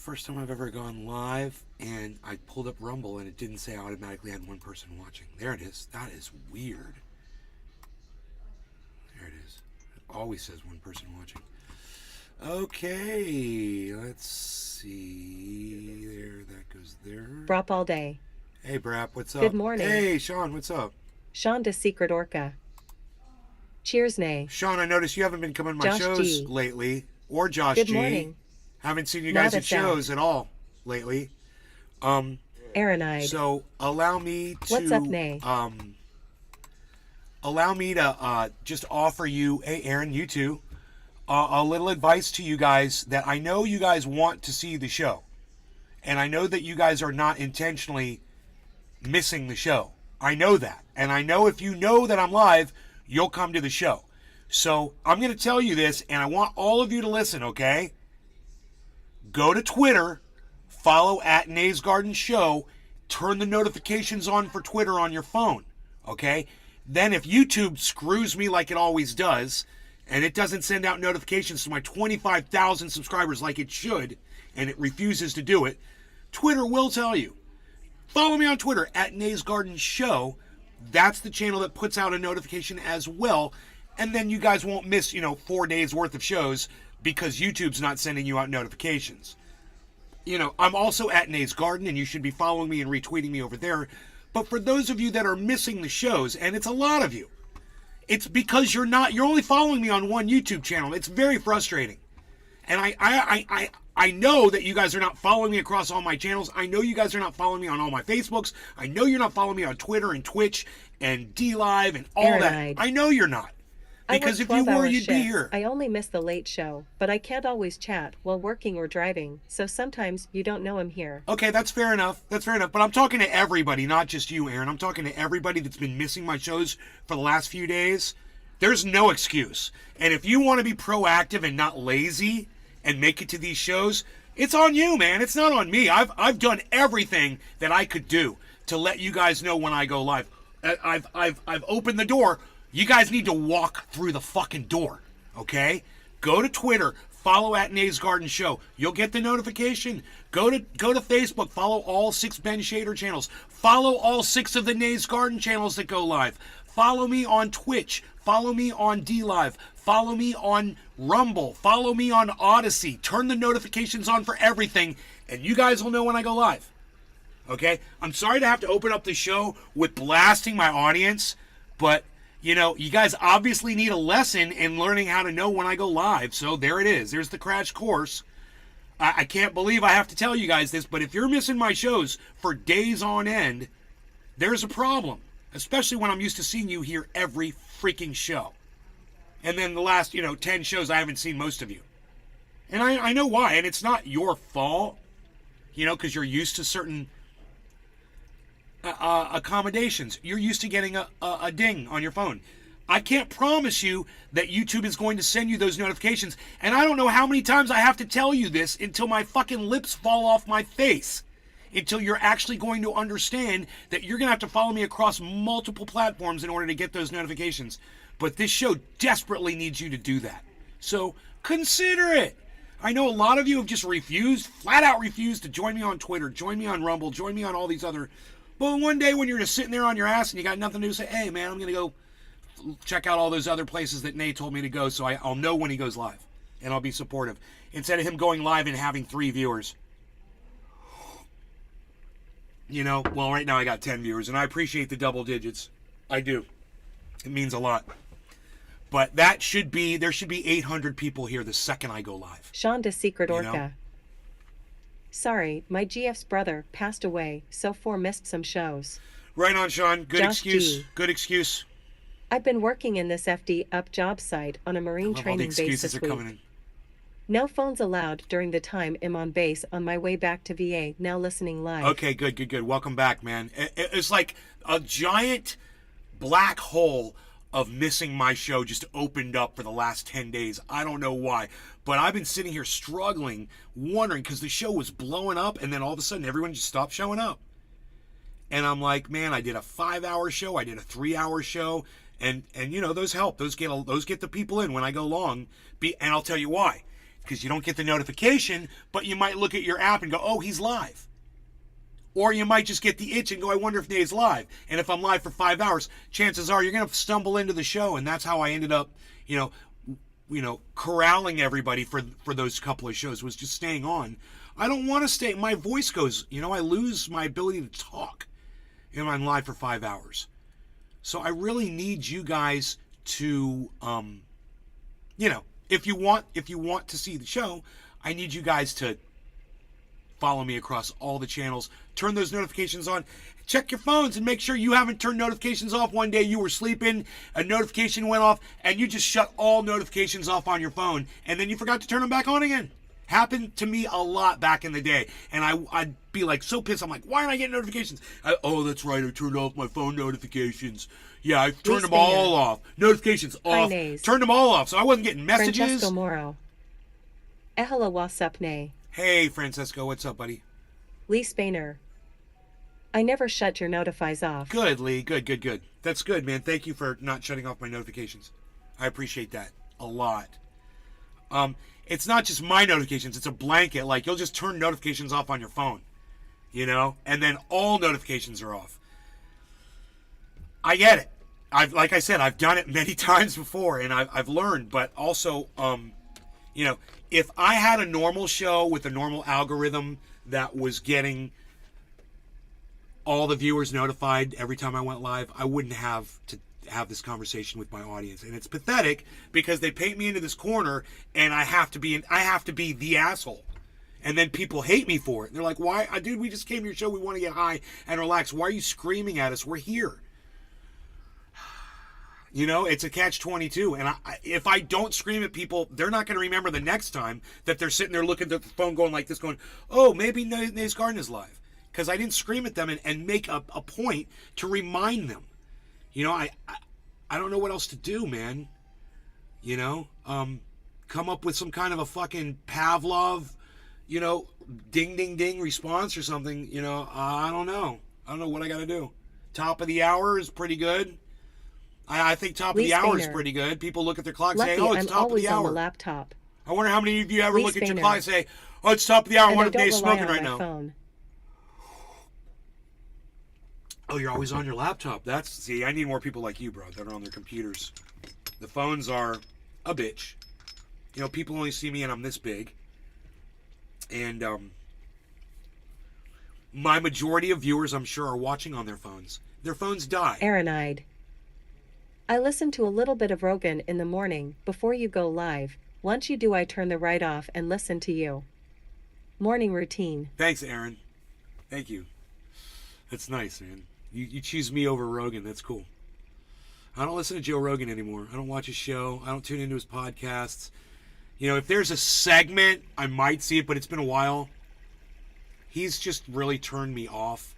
first time I've ever gone live, and I pulled up Rumble, and it didn't say I automatically had one person watching. There it is. That is weird. There it is. It always says one person watching. Okay, let's see. There, that goes there. Brap all day. Hey, Brap, what's up? Good morning. Hey, Sean, what's up? Sean de Secret Orca. Cheers, nay. Sean, I noticed you haven't been coming to my Josh shows G. lately, or Josh Good G. morning. Haven't seen you guys Not at shows at all lately. Aaronide. So allow me to. What's up, nay? Allow me to just offer you, hey Aaron, you too, a little advice to you guys that I know you guys want to see the show, and I know that you guys are not intentionally missing the show. I know that, and I know if you know that I'm live, you'll come to the show. So I'm going to tell you this, and I want all of you to listen, okay? Go to Twitter, follow at Nays Garden Show, turn the notifications on for Twitter on your phone, okay? Then if YouTube screws me like it always does, and it doesn't send out notifications to my 25,000 subscribers like it should, and it refuses to do it, Twitter will tell you. Follow me on Twitter at Nays Garden Show. That's the channel that puts out a notification as well. And then you guys won't miss, 4 days worth of shows because YouTube's not sending you out notifications. I'm also at Nays Garden, and you should be following me and retweeting me over there. But for those of you that are missing the shows, and it's a lot of you, it's because you're only following me on one YouTube channel. It's very frustrating. And I know that you guys are not following me across all my channels. I know you guys are not following me on all my Facebooks. I know you're not following me on Twitter and Twitch and DLive and all that. I know you're not. Because if you were, you'd be here. I only miss the late show, but I can't always chat while working or driving, so sometimes you don't know I'm here. Okay, that's fair enough. That's fair enough. But I'm talking to everybody, not just you, Aaron. I'm talking to everybody that's been missing my shows for the last few days. There's no excuse. And if you want to be proactive and not lazy and make it to these shows, it's on you, man. It's not on me. I've done everything that I could do to let you guys know when I go live. I've opened the door. You guys need to walk through the fucking door, okay? Go to Twitter, follow at Nays Garden Show. You'll get the notification. Go to Facebook, follow all 6 Ben Shader channels. Follow all 6 of the Nays Garden channels that go live. Follow me on Twitch. Follow me on DLive. Follow me on Rumble. Follow me on Odyssey. Turn the notifications on for everything, and you guys will know when I go live. Okay? I'm sorry to have to open up the show with blasting my audience, but you guys obviously need a lesson in learning how to know when I go live. So there it is. There's the crash course. I can't believe I have to tell you guys this, but if you're missing my shows for days on end, there's a problem. Especially when I'm used to seeing you here every freaking show. And then the last, 10 shows, I haven't seen most of you. And I know why. And it's not your fault, because you're used to certain accommodations. You're used to getting a ding on your phone. I can't promise you that YouTube is going to send you those notifications. And I don't know how many times I have to tell you this until my fucking lips fall off my face. Until you're actually going to understand that you're going to have to follow me across multiple platforms in order to get those notifications. But this show desperately needs you to do that. So consider it. I know a lot of you have just flat out refused to join me on Twitter, join me on Rumble, join me on all these other. But one day when you're just sitting there on your ass and you got nothing to do, say, hey man, I'm going to go check out all those other places that Nate told me to go, so I'll know when he goes live. And I'll be supportive. Instead of him going live and having 3 viewers. Well, right now I got 10 viewers, and I appreciate the double digits. I do. It means a lot. But there should be 800 people here the second I go live. Sean de Secret Orca. Sorry, my GF's brother passed away, so missed some shows. Right on, Sean. Good Josh excuse. G. Good excuse. I've been working in this FD up job site on a marine training base this week. Coming in. No phones allowed during the time I'm on base on my way back to VA, now listening live. Okay, good. Welcome back, man. It's like a giant black hole of missing my show just opened up for the last 10 days. I don't know why. But I've been sitting here struggling, wondering, because the show was blowing up, and then all of a sudden everyone just stopped showing up. And I'm like, man, I did a 5-hour show, I did a 3-hour show, and those help. Those get the people in when I go long. And I'll tell you why. because you don't get the notification, but you might look at your app and go, oh, he's live. Or you might just get the itch and go, I wonder if Nate's live. And if I'm live for 5 hours, chances are you're going to stumble into the show. And that's how I ended up, corralling everybody for those couple of shows, was just staying on. I don't want to stay. My voice goes, I lose my ability to talk if I'm live for 5 hours. So I really need you guys to, if you want to see the show, I need you guys to follow me across all the channels. Turn those notifications on. Check your phones and make sure you haven't turned notifications off. One day you were sleeping, a notification went off, and you just shut all notifications off on your phone, and then you forgot to turn them back on again. Happened to me a lot back in the day, and I'd be like so pissed. I'm like, why aren't I getting notifications? Oh, that's right, I turned off my phone notifications. Yeah, I turned them all off. Notifications off. Turned them all off, so I wasn't getting messages. Francesco Moro. Ehela wasupne. Hey, Francesco, what's up, buddy? Lee Spainer. I never shut your notifies off. Good, Lee. Good. That's good, man. Thank you for not shutting off my notifications. I appreciate that a lot. It's not just my notifications. It's a blanket. Like, you'll just turn notifications off on your phone, and then all notifications are off. I get it. Like I said, I've done it many times before, and I've learned. But also, if I had a normal show with a normal algorithm that was getting all the viewers notified every time I went live, I wouldn't have to have this conversation with my audience. And it's pathetic because they paint me into this corner, and I have to be the asshole. And then people hate me for it. They're like, why? Dude, we just came to your show. We want to get high and relax. Why are you screaming at us? We're here. It's a catch-22. And if I don't scream at people, they're not going to remember the next time that they're sitting there looking at the phone going like this, going, oh, maybe Nate's Garden is live. Because I didn't scream at them and make a point to remind them. I don't know what else to do, man. Come up with some kind of a fucking Pavlov, ding, ding, ding response or something. I don't know. I don't know what I got to do. Top of the hour is pretty good. I think top of the hour is pretty good. People look at their clock and say, oh, it's top of the hour. On the laptop. I wonder how many of you ever look at your clock and say, oh, it's top of the hour. I wonder if Dave's smoking right now. Phone. Oh, you're always on your laptop. See, I need more people like you, bro, that are on their computers. The phones are a bitch. People only see me and I'm this big. And my majority of viewers, I'm sure, are watching on their phones. Their phones die. Aaronide. I listen to a little bit of Rogan in the morning before you go live. Once you do, I turn the right off and listen to you. Morning routine. Thanks, Aaron. Thank you. That's nice, man. You choose me over Rogan. That's cool. I don't listen to Joe Rogan anymore. I don't watch his show. I don't tune into his podcasts. If there's a segment, I might see it, but it's been a while. He's just really turned me off.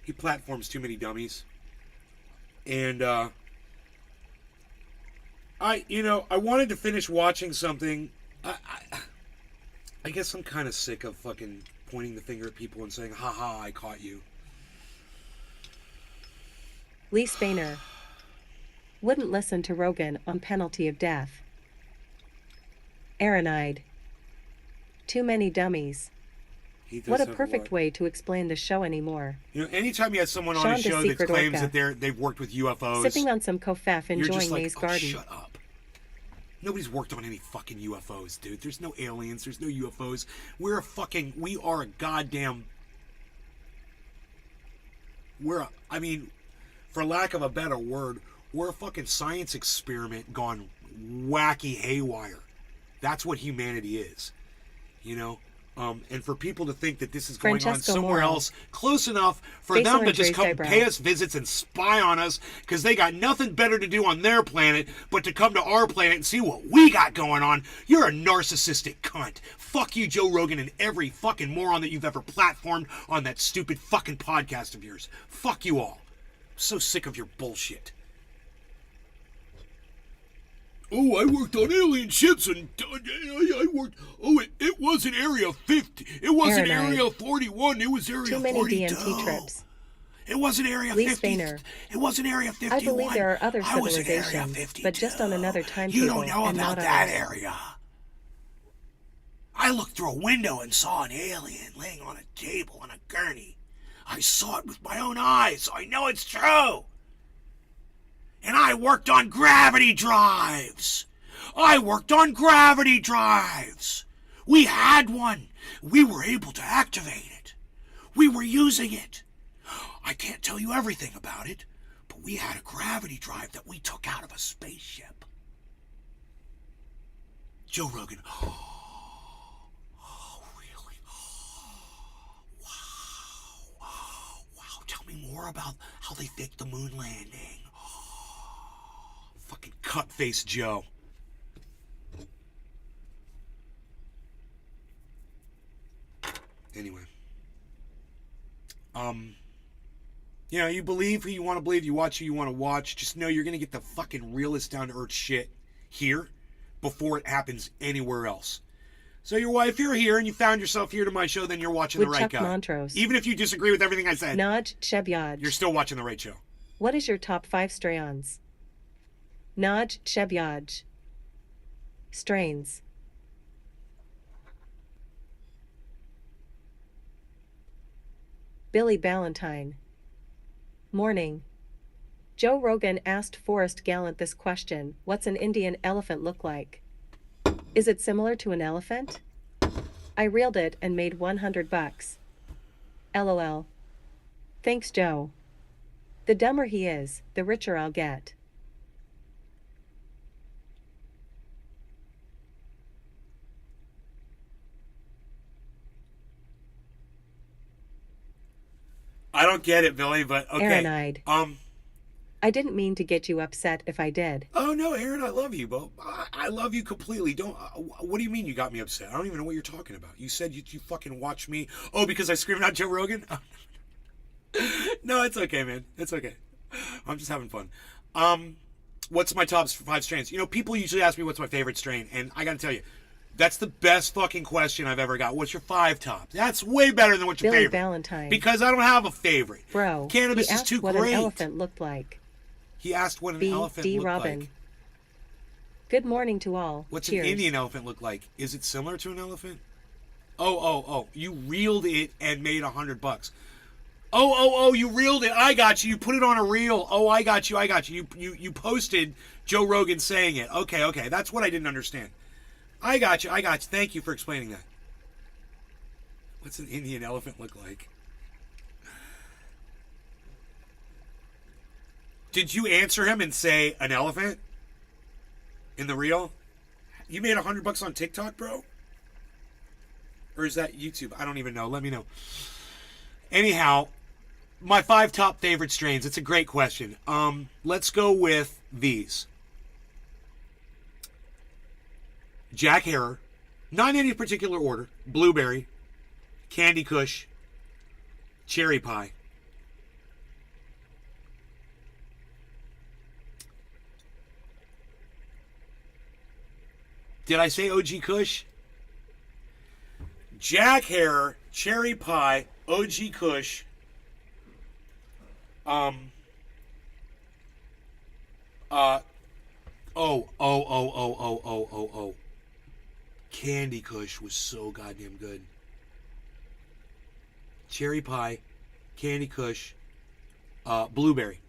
He platforms too many dummies. And I wanted to finish watching something. I guess I'm kind of sick of fucking pointing the finger at people and saying, haha, I caught you. Lee Spainer. Wouldn't listen to Rogan on penalty of death. Aaronide. Too many dummies. What a perfect way to explain the show anymore. Anytime you have someone on a show that claims that they've worked with UFOs. Sipping on some kofef, enjoying Nate's Garden. Shut up. Nobody's worked on any fucking UFOs, dude. There's no aliens. There's no UFOs. We are a goddamn... for lack of a better word, we're a fucking science experiment gone wacky haywire. That's what humanity is. And for people to think that this is going on somewhere else close enough for them to just come pay us visits and spy on us because they got nothing better to do on their planet but to come to our planet and see what we got going on. You're a narcissistic cunt. Fuck you, Joe Rogan, and every fucking moron that you've ever platformed on that stupid fucking podcast of yours. Fuck you all. I'm so sick of your bullshit. Oh, I worked on alien ships, and I worked... Oh, it wasn't Area 50. It wasn't Area 41. It was Area 42. Too many DMT trips. It wasn't Area Lee 50. Spainer. It wasn't Area 51. I believe there are other I was in Area civilizations, 52. but just on another timetable You don't know and about not that ours. area. I looked through a window and saw an alien laying on a table on a gurney. I saw it with my own eyes, so I know it's true. And I worked on gravity drives. We had one. We were able to activate it. We were using it. I can't tell you everything about it, but we had a gravity drive that we took out of a spaceship. Joe Rogan. Oh, really? Wow. Tell me more about how they faked the moon landing. Fucking cut-faced Joe. Anyway. You believe who you want to believe, you watch who you want to watch. Just know you're going to get the fucking realest down-to-earth shit here before it happens anywhere else. So if you're here and you found yourself here to my show, then you're watching the right guy. Montrose. Even if you disagree with everything I said, Naj Shebyaj. You're still watching the right show. What is your top 5 strains? Naj Shebyaj. Strains. Billy Ballantyne. Morning. Joe Rogan asked Forrest Gallant this question: what's an Indian elephant look like? Is it similar to an elephant? I reeled it and made $100. LOL. Thanks, Joe. The dumber he is, the richer I'll get. I don't get it, Billy, but okay. Aaron-eyed. I didn't mean to get you upset if I did. Oh no, Aaron, I love you, but I love you completely. Don't. What do you mean you got me upset? I don't even know what you're talking about. You said you fucking watch me. Oh, because I screamed out Joe Rogan. No, it's okay, man. It's okay. I'm just having fun. What's my top 5 strains? People usually ask me what's my favorite strain, and I got to tell you, that's the best fucking question I've ever got. What's your 5 top? That's way better than what's your Billy favorite. Ballantyne. Because I don't have a favorite. Bro, Cannabis he is asked too what great. an elephant looked like. He asked what an elephant D. looked Robin. like. Good morning to all. What's Cheers. an Indian elephant look like? Is it similar to an elephant? Oh. You reeled it and made $100. Oh, you reeled it. I got you. You put it on a reel. Oh, I got you. You posted Joe Rogan saying it. Okay. That's what I didn't understand. I got you. Thank you for explaining that. What's an Indian elephant look like? Did you answer him and say an elephant? In the reel? You made $100 on TikTok, bro? Or is that YouTube? I don't even know. Let me know. Anyhow, my 5 top favorite strains. It's a great question. Let's go with these. Jack Herer. Not in any particular order. Blueberry. Candy Kush. Cherry Pie. Did I say OG Kush? Jack Herer, Cherry Pie, OG Kush. Oh. Candy Kush was so goddamn good. Cherry Pie, Candy Kush, Blueberry.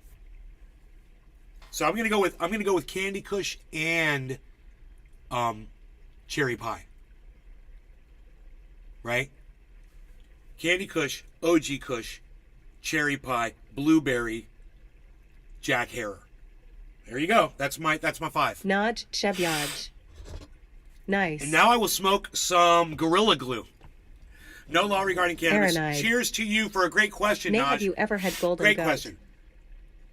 So I'm gonna go with Candy Kush and Cherry Pie. Right? Candy Kush, OG Kush, Cherry Pie, Blueberry, Jack Herer. There you go. That's my 5. Naj Shebyaj. Nice. And now I will smoke some Gorilla Glue. No law regarding cannabis. Aaron-eyed. Cheers to you for a great question, Nate, Naj. have you ever had golden Great goat? question.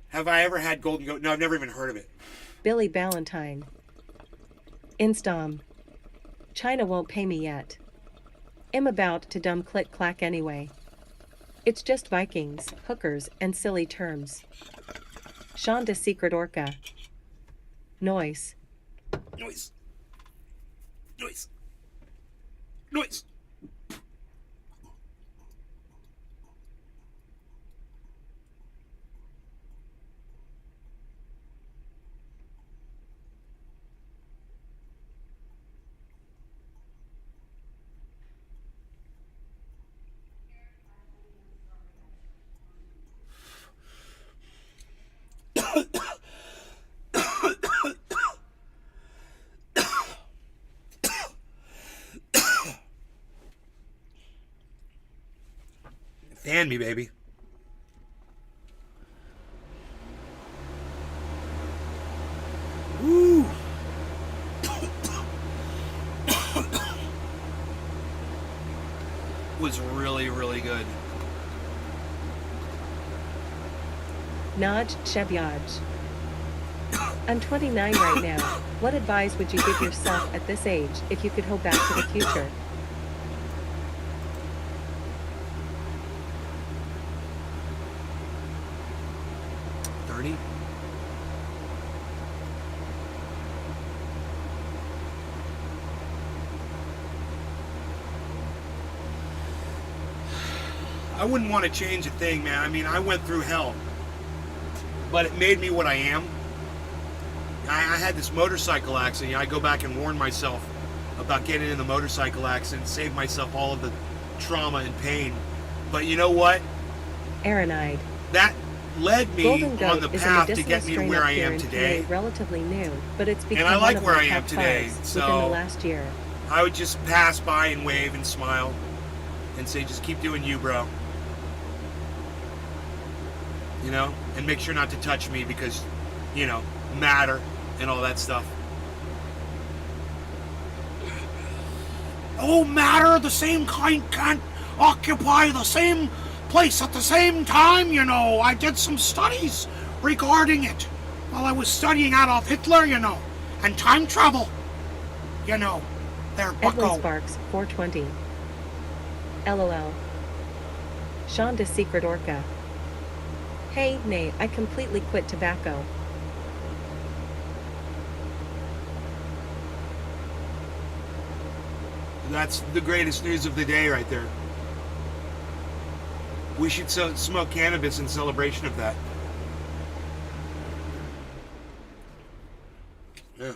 Have I ever had golden goat? No, I've never even heard of it. Billy Ballantyne. Instom. China won't pay me yet. I'm about to dumb click clack anyway. It's just Vikings, hookers, and silly terms. Shonda Secret Orca. Noise. Noise. And me, baby. Woo! Was really, really good. Naj Shebyaj. I'm 29 right now. What advice would you give yourself at this age if you could go back to the future? $30? I wouldn't want to change a thing, man. I mean, I went through hell, but it made me what I am. I had this motorcycle accident. I go back and warn myself about getting in the motorcycle accident, save myself all of the trauma and pain. But you know what? Aranide. That led me Golden on goat the is a path to medicinal get me to strain where up I here am in today. PA, relatively new, but it's become And I like one of where my I am top today, finds so- within the last year. I would just pass by and wave and smile and say, just keep doing you, bro. You know? And make sure not to touch me because, you know, matter and all that stuff. Oh, matter, the same kind can't occupy the same place at the same time, you know. I did some studies regarding it while I was studying Adolf Hitler, you know, and time travel, you know. There, Edwin bucko. Sparks, 420. LOL. Sean de Secret Orca. Hey, nay, I completely quit tobacco. That's the greatest news of the day right there. We should smoke cannabis in celebration of that. Yeah.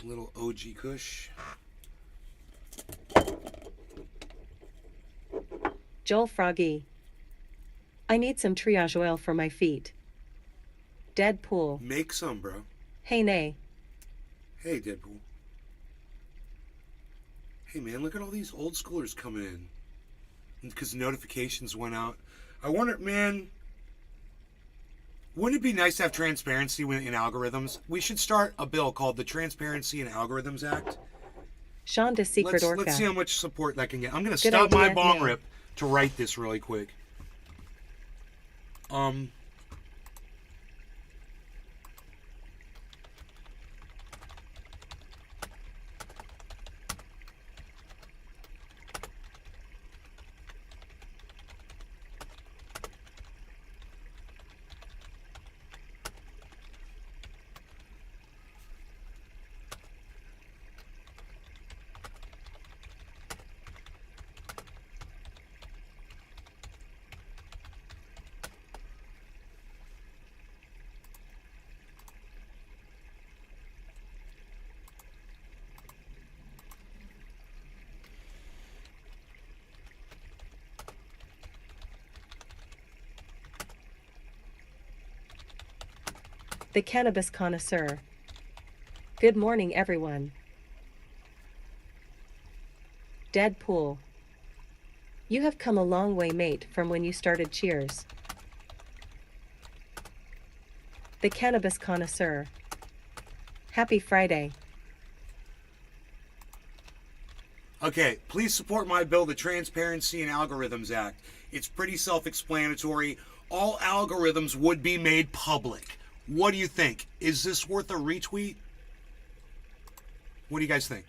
Little OG Kush. Joel Froggy. I need some triage oil for my feet. Deadpool. Make some, bro. Hey, nay. Hey, Deadpool. Hey, man, look at all these old schoolers coming in. Because notifications went out. I wonder, man, wouldn't it be nice to have transparency in algorithms? We should start a bill called the Transparency in Algorithms Act. Sean de Secret Orca. Let's see how much support that can get. I'm going to Good stop my idea, bong yeah. rip to write this really quick. The Cannabis Connoisseur. Good morning, everyone. Deadpool. You have come a long way, mate, from when you started Cheers. The Cannabis Connoisseur. Happy Friday. Okay, please support my bill, the Transparency in Algorithms Act. It's pretty self-explanatory. All algorithms would be made public. What do you think? Is this worth a retweet? What do you guys think?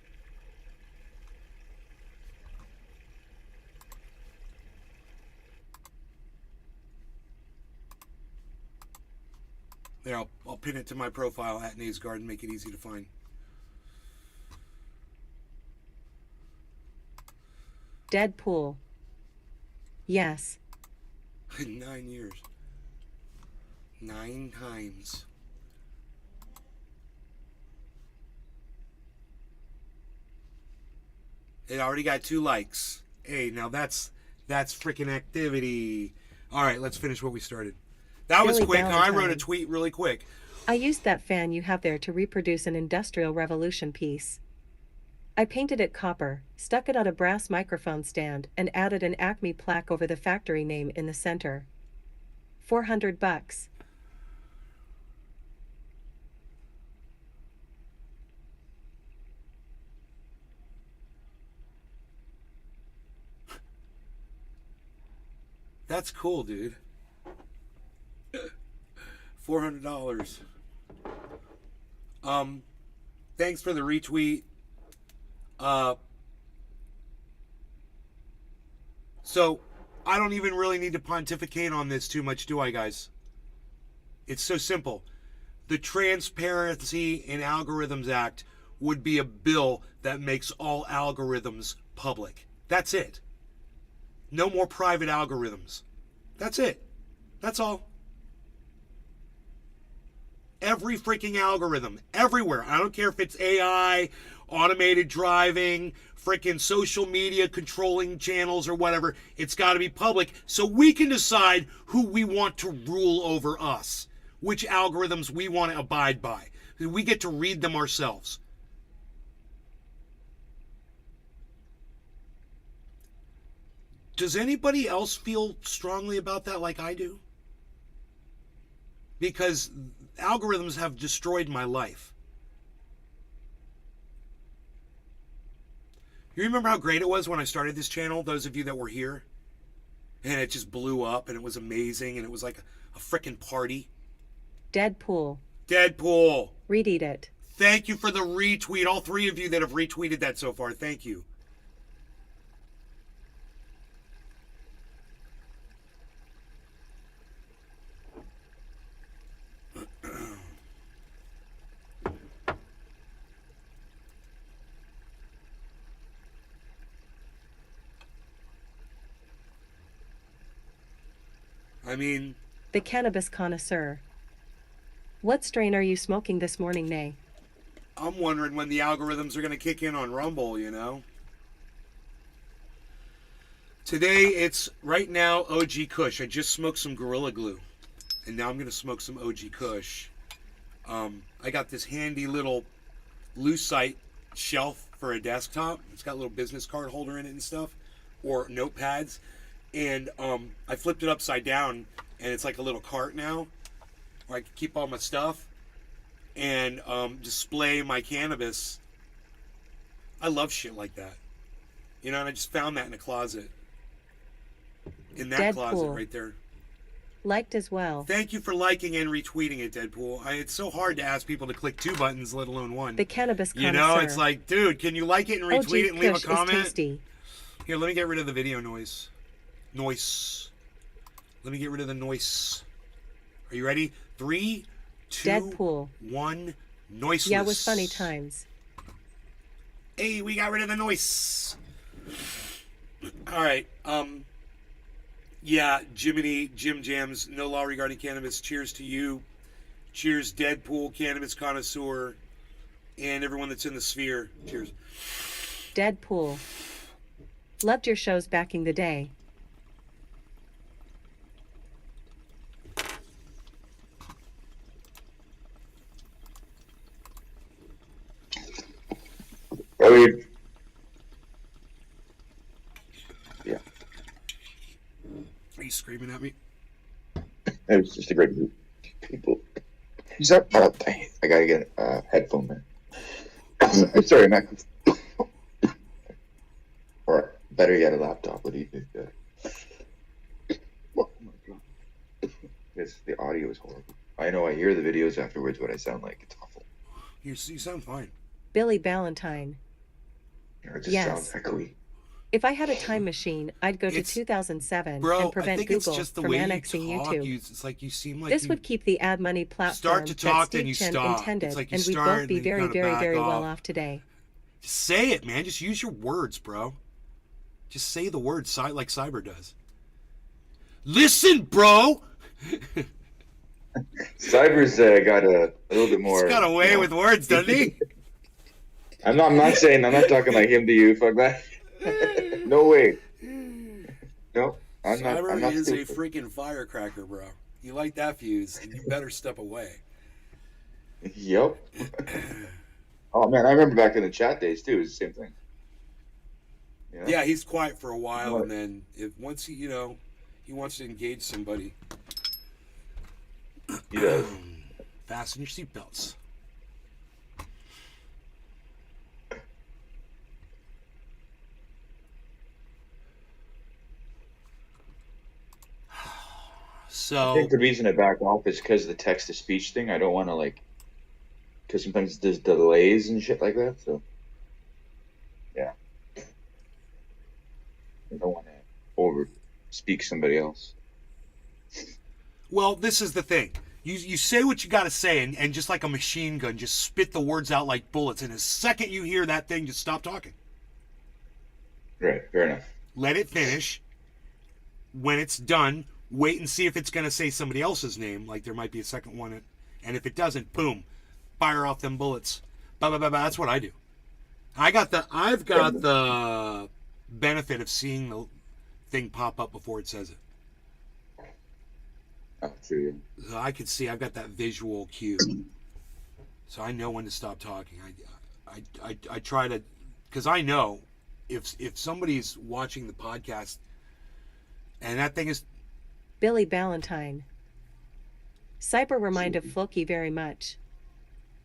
There, I'll pin it to my profile at Nays Garden, make it easy to find. Deadpool. Yes. 9 years. 9 times. It already got 2 likes. Hey, now that's freaking activity. All right, let's finish what we started. That was Billy quick. I wrote a Valentine. tweet really quick. I used that fan you have there to reproduce an Industrial Revolution piece. I painted it copper, stuck it on a brass microphone stand, and added an Acme plaque over the factory name in the center. $400. That's cool, dude. $400. Thanks for the retweet. So I don't even really need to pontificate on this too much, do I, guys? It's so simple. The Transparency in Algorithms Act would be a bill that makes all algorithms public. That's it. No more private algorithms. That's it. That's all. Every freaking algorithm, everywhere. I don't care if it's AI, automated driving, freaking social media controlling channels or whatever. It's got to be public so we can decide who we want to rule over us, which algorithms we want to abide by. We get to read them ourselves. Does anybody else feel strongly about that like I do? Because algorithms have destroyed my life. You remember how great it was when I started this channel, those of you that were here? And it just blew up and it was amazing and it was like a frickin' party. Deadpool. Deadpool. Read it. Thank you for the retweet. All three of you that have retweeted that so far. Thank you. I mean, The Cannabis Connoisseur. What strain are you smoking this morning, Nay? I'm wondering when the algorithms are going to kick in on Rumble, you know? Today, it's right now OG Kush. I just smoked some Gorilla Glue. And now I'm going to smoke some OG Kush. I got this handy little lucite shelf for a desktop. It's got a little business card holder in it and stuff. Or notepads. And I flipped it upside down, and it's like a little cart now, where I can keep all my stuff and display my cannabis. I love shit like that. You know, and I just found that in a closet. In that closet right there. Liked as well. Thank you for liking and retweeting it, Deadpool. It's so hard to ask people to click 2 buttons, let alone 1. The Cannabis Connoisseur. You know, it's like, dude, can you like it and retweet it and leave a comment? Is tasty. Here, let me get rid of the video noise. Noise. Let me get rid of the noise. Are you ready? 3, 2, Deadpool. 1. Noiseless. Yeah, it was funny times. Hey, we got rid of the noise. All right. Yeah, Jim Jams, no law regarding cannabis. Cheers to you. Cheers, Deadpool, Cannabis Connoisseur, and everyone that's in the sphere. Cheers. Deadpool. Loved your shows back in the day. Yeah. Are you screaming at me? It was just a great group of people. Is that? I gotta get a headphone, man. Sorry, Mac. Or better yet, a laptop. What do you think? Oh my god. Because the audio is horrible. I know I hear the videos afterwards, what I sound like. It's awful. You sound fine. Billy Valentine. Or it just sounds echoey. If I had a time machine, I'd go to 2007 bro, and prevent I think Google it's just the from way annexing you talk. YouTube. It's like you seem like This would keep the ad money platform start to talk, that then you Steve Chen stop. intended, It's like you and we'd start, both be and then you very, kinda very, back very well off. off today. Just say it, man. Just use your words, bro. Just say the words like Cyber does. Listen, bro. Cyber's got a little bit more. He's got a way with words, doesn't he? I'm not talking like him to you. Fuck that. No way. No, I'm not. Cyber I'm not is stupid. a freaking firecracker, bro. You light that fuse, and you better step away. Yep. Oh man, I remember back in the chat days too. It was the same thing. You know? Yeah, he's quiet for a You know while, what? and then if once he wants to engage somebody, He does. fasten your seatbelts. I think So, the reason I back off is because of the text to speech thing. I don't want to like, because sometimes there's delays and shit like that. So yeah, I don't want to over speak somebody else. well, this is the thing. You say what you got to say, and just like a machine gun, just spit the words out like bullets. And the second you hear that thing, just stop talking. Right. Fair enough. Let it finish. When it's done, wait and see if it's going to say somebody else's name. Like there might be a second one. And if it doesn't, boom, fire off them bullets. Bah, bah, bah, bah. That's what I do. I've got the benefit of seeing the thing pop up before it says it. Oh, true. So I can see. I've got that visual cue, so I know when to stop talking. I try to, because I know if somebody's watching the podcast and that thing is Billy Ballantyne. Cyber reminded Floki very much.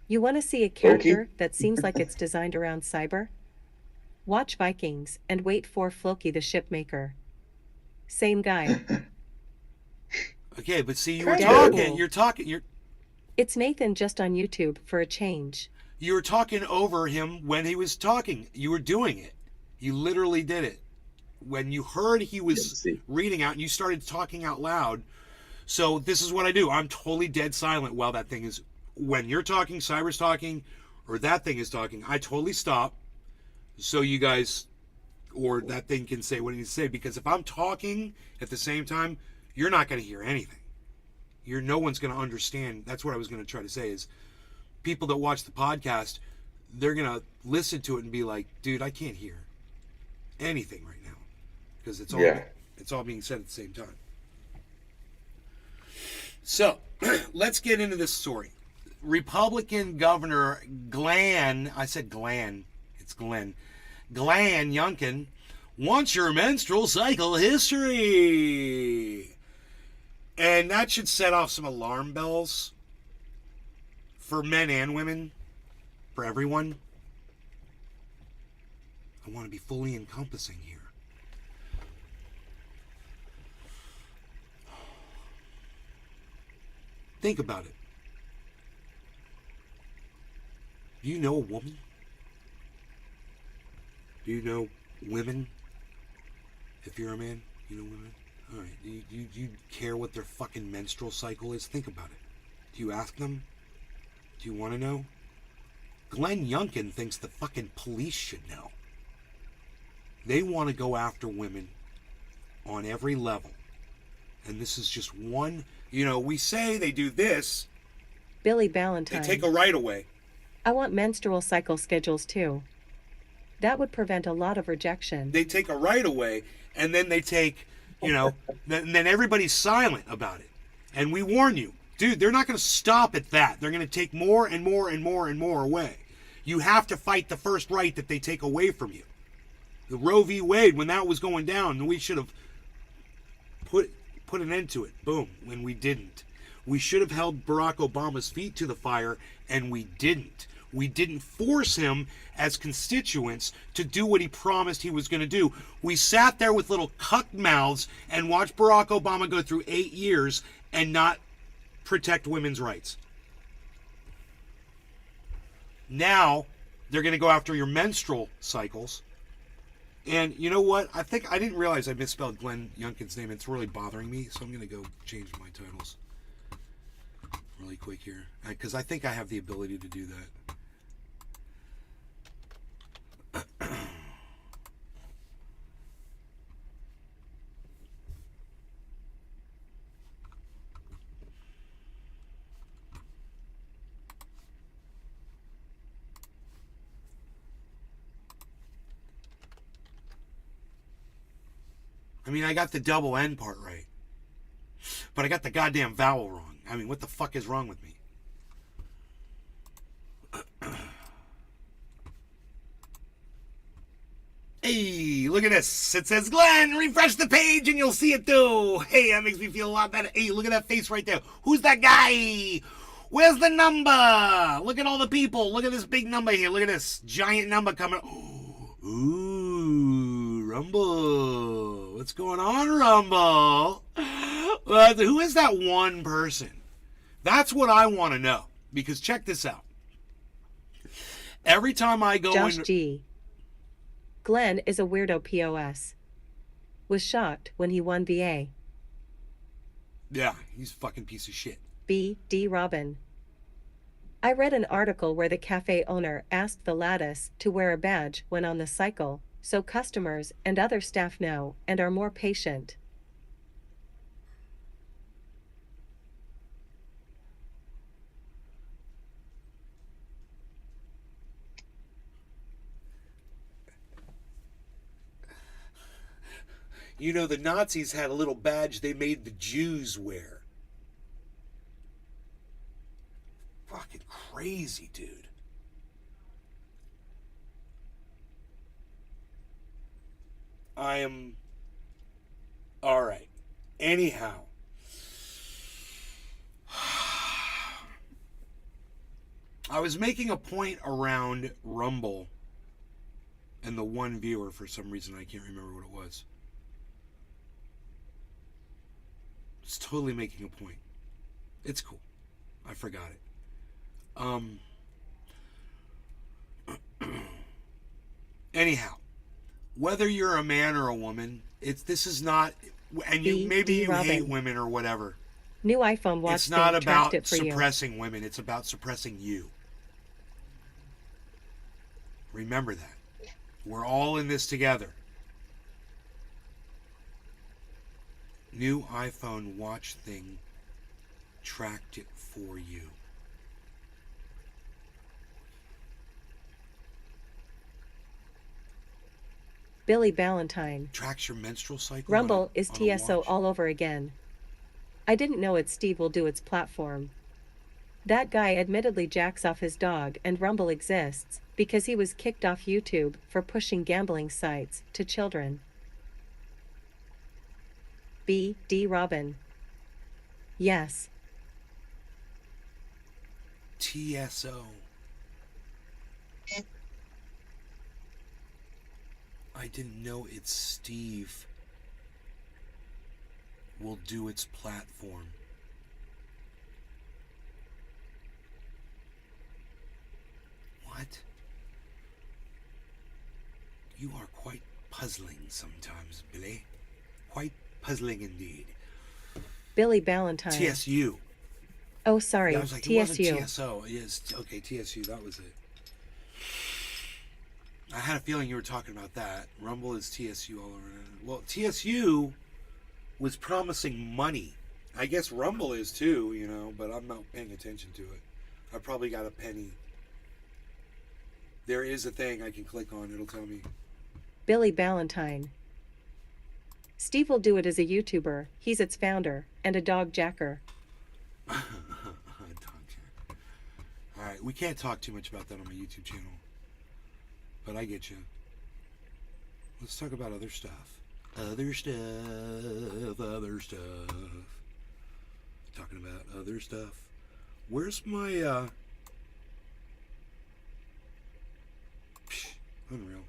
You want to see a character that seems like it's designed around Cyber? Watch Vikings and wait for Floki the shipmaker. Same guy. okay, but see, Deadpool. you're It's Nathan just on YouTube for a change. you were talking over him when he was talking. You were doing it. You literally did it. When you heard he was reading out and you started talking out loud. So this is what I do. I'm totally dead silent while that thing is, when you're talking, Cyber's talking, or that thing is talking, I totally stop so you guys or that thing can say what it needs to say. Because if I'm talking at the same time, you're not going to hear anything. No one's going to understand. That's what I was going to try to say is people that watch the podcast, they're going to listen to it and be like, dude, I can't hear anything right now because it's all being said at the same time. So let's get into this story. Republican Governor Glenn, I said Glenn, it's Glenn Youngkin wants your menstrual cycle history. And that should set off some alarm bells for men and women, for everyone. I want to be fully encompassing here. Think about it. Do you know a woman? Do you know women? If you're a man, you know women? Alright, do you care what their fucking menstrual cycle is? Think about it. Do you ask them? Do you want to know? Glenn Youngkin thinks the fucking police should know. They want to go after women on every level. And this is just one, we say they do this. Billy Ballantyne. They take a right away. I want menstrual cycle schedules too. That would prevent a lot of rejection. They take a right away, and then they take, then everybody's silent about it. And we warn you, dude, they're not going to stop at that. They're going to take more and more and more and more away. You have to fight the first right that they take away from you. The Roe v. Wade, when that was going down, we should have put an end to it. Boom. When we didn't. We should have held Barack Obama's feet to the fire, and we didn't. We didn't force him as constituents to do what he promised he was going to do. We sat there with little cuck mouths and watched Barack Obama go through 8 years and not protect women's rights. Now, they're going to go after your menstrual cycles. And you know what? I didn't realize I misspelled Glenn Youngkin's name. It's really bothering me, so I'm going to go change my titles really quick here. Because I think I have the ability to do that. I mean, I got the double N part right. but I got the goddamn vowel wrong. I mean, what the fuck is wrong with me? Hey, look at this. It says Glenn. Refresh the page and you'll see it too. Hey, that makes me feel a lot better. Hey, look at that face right there. Who's that guy? Where's the number? Look at all the people. Look at this big number here. Look at this giant number coming. Ooh, Rumble. What's going on, Rumble? Who is that one person? That's what I want to know. Because check this out. Every time I go Josh in... G. Glenn is a weirdo POS. Was shocked when he won VA. Yeah, he's a fucking piece of shit. B. D. Robin. I read an article where the cafe owner asked the lattice to wear a badge when on the cycle, so customers and other staff know and are more patient. You know, the Nazis had a little badge they made the Jews wear. Fucking crazy, dude. I am... Alright. Anyhow. I was making a point around Rumble and the one viewer for some reason. I can't remember what it was. It's totally making a point. It's cool. I forgot it. Anyhow, whether you're a man or a woman, this is not, and you maybe you hate women or whatever. New iPhone watch. It's not about suppressing women. It's about suppressing you. Remember that. We're all in this together. New iPhone watch thing tracked it for you. Billy Ballantyne. Tracks your menstrual cycle. Rumble is TSO all over again. I didn't know it. Steve will do its platform. That guy admittedly jacks off his dog, and Rumble exists because he was kicked off YouTube for pushing gambling sites to children. B. D. Robin. Yes. TSO. I didn't know it's Steve will do its platform. What? You are quite puzzling sometimes, Billy. Quite puzzling indeed. Billy Ballantyne. TSU. Oh, sorry, Yeah, I was like, TSU. It wasn't TSO. Yes, okay, TSU, that was it. I had a feeling you were talking about that. Rumble is TSU all over. Well, TSU was promising money. I guess Rumble is too, you know, but I'm not paying attention to it. I probably got a penny. There is a thing I can click on. It'll tell me. Billy Ballantyne. Steve will do it as a YouTuber. He's its founder and a dog jacker. Dog jacker. All right, we can't talk too much about that on my YouTube channel. But I get you. Let's talk about other stuff. Other stuff. Talking about other stuff. Where's my, unreal.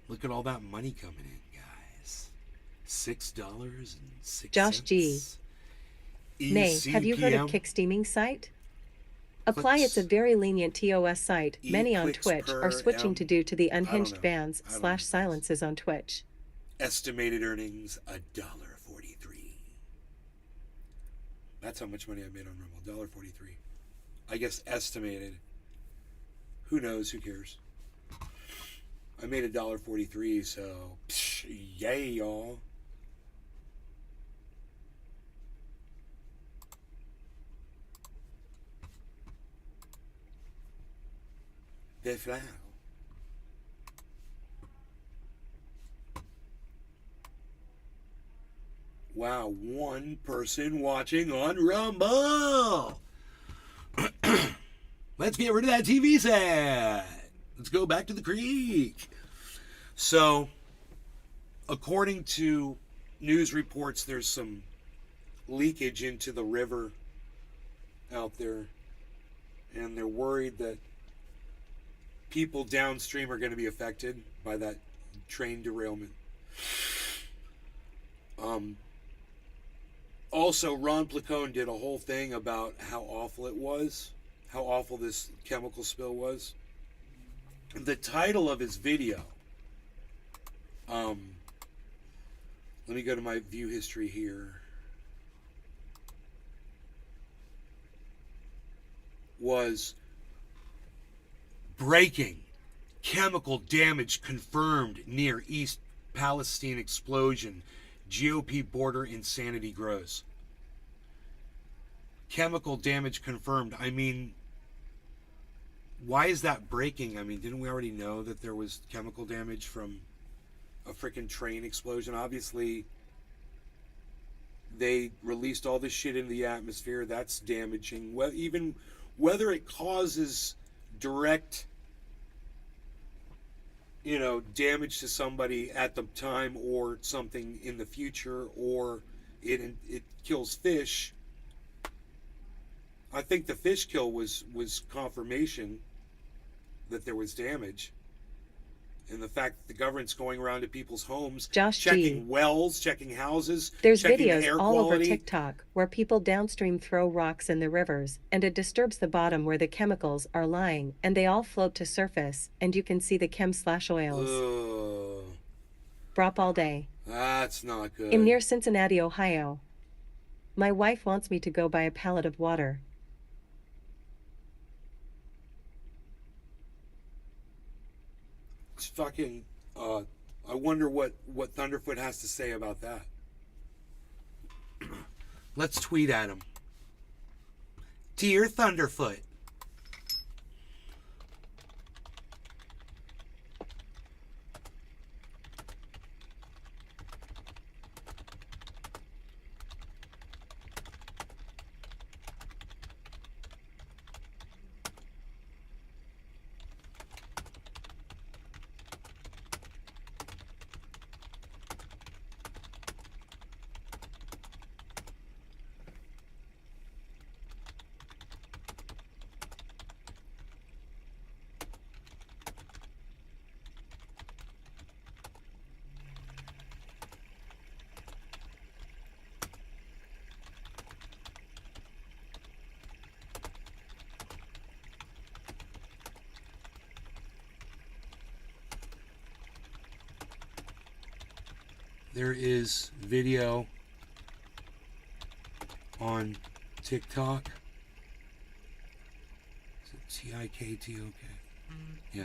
Look at all that money coming in, guys. $6.06. Josh G. Nay, have you heard of Kick Steaming site? Apply. It's a very lenient TOS site. Many on Twitch are switching to due to the unhinged bans / silences on Twitch. Estimated earnings $1.43. That's how much money I made on Rumble. $1.43. I guess estimated. Who knows? Who cares? I made $1.43, so yay, y'all. The flower. Wow, one person watching on Rumble. Let's get rid of that TV set. Let's go back to the creek. So, according to news reports, there's some leakage into the river out there. And they're worried that people downstream are going to be affected by that train derailment. Also, Ron Placone did a whole thing about how awful it was, how awful this chemical spill was. The title of his video, let me go to my view history here, was Breaking: Chemical Damage Confirmed Near East Palestine Explosion. GOP border insanity grows. Chemical damage confirmed. I mean, why is that breaking? I mean, didn't we already know that there was chemical damage from a freaking train explosion? Obviously, they released all this shit into the atmosphere. That's damaging. Well, even whether it causes direct, damage to somebody at the time or something in the future, or it kills fish. I think the fish kill was confirmation that there was damage. And the fact that the government's going around to people's homes, Josh checking G. wells, checking houses, There's checking videos air all over quality. TikTok where people downstream throw rocks in the rivers, and it disturbs the bottom where the chemicals are lying, and they all float to surface, and you can see the chem/oils. Brop all day. That's not good. I'm near Cincinnati, Ohio. My wife wants me to go buy a pallet of water. It's fucking, I wonder what Thunderfoot has to say about that. Let's tweet at him. Dear Thunderfoot. There is video on TikTok. Is it TIKTOK? Yeah.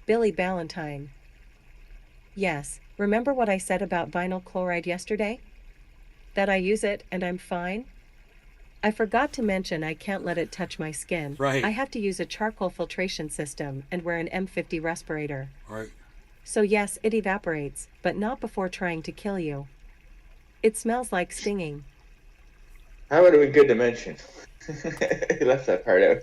Billy Ballantyne. Yes, remember what I said about vinyl chloride yesterday? That I use it and I'm fine? I forgot to mention I can't let it touch my skin. Right. I have to use a charcoal filtration system and wear an M50 respirator. Right. So yes, it evaporates, but not before trying to kill you. It smells like stinging. That would have been good to mention. He left that part out.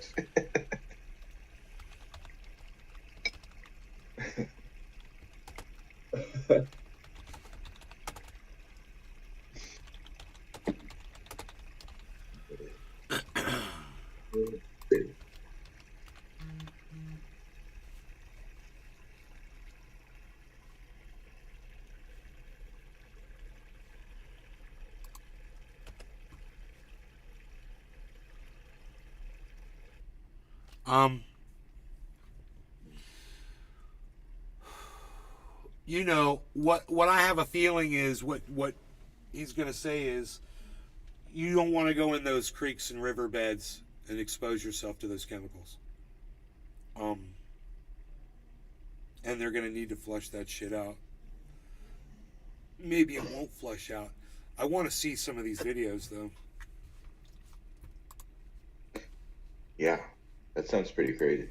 What I have a feeling is what he's going to say is you don't want to go in those creeks and riverbeds and expose yourself to those chemicals. And they're going to need to flush that shit out. Maybe it won't flush out. I want to see some of these videos though. Yeah, that sounds pretty crazy.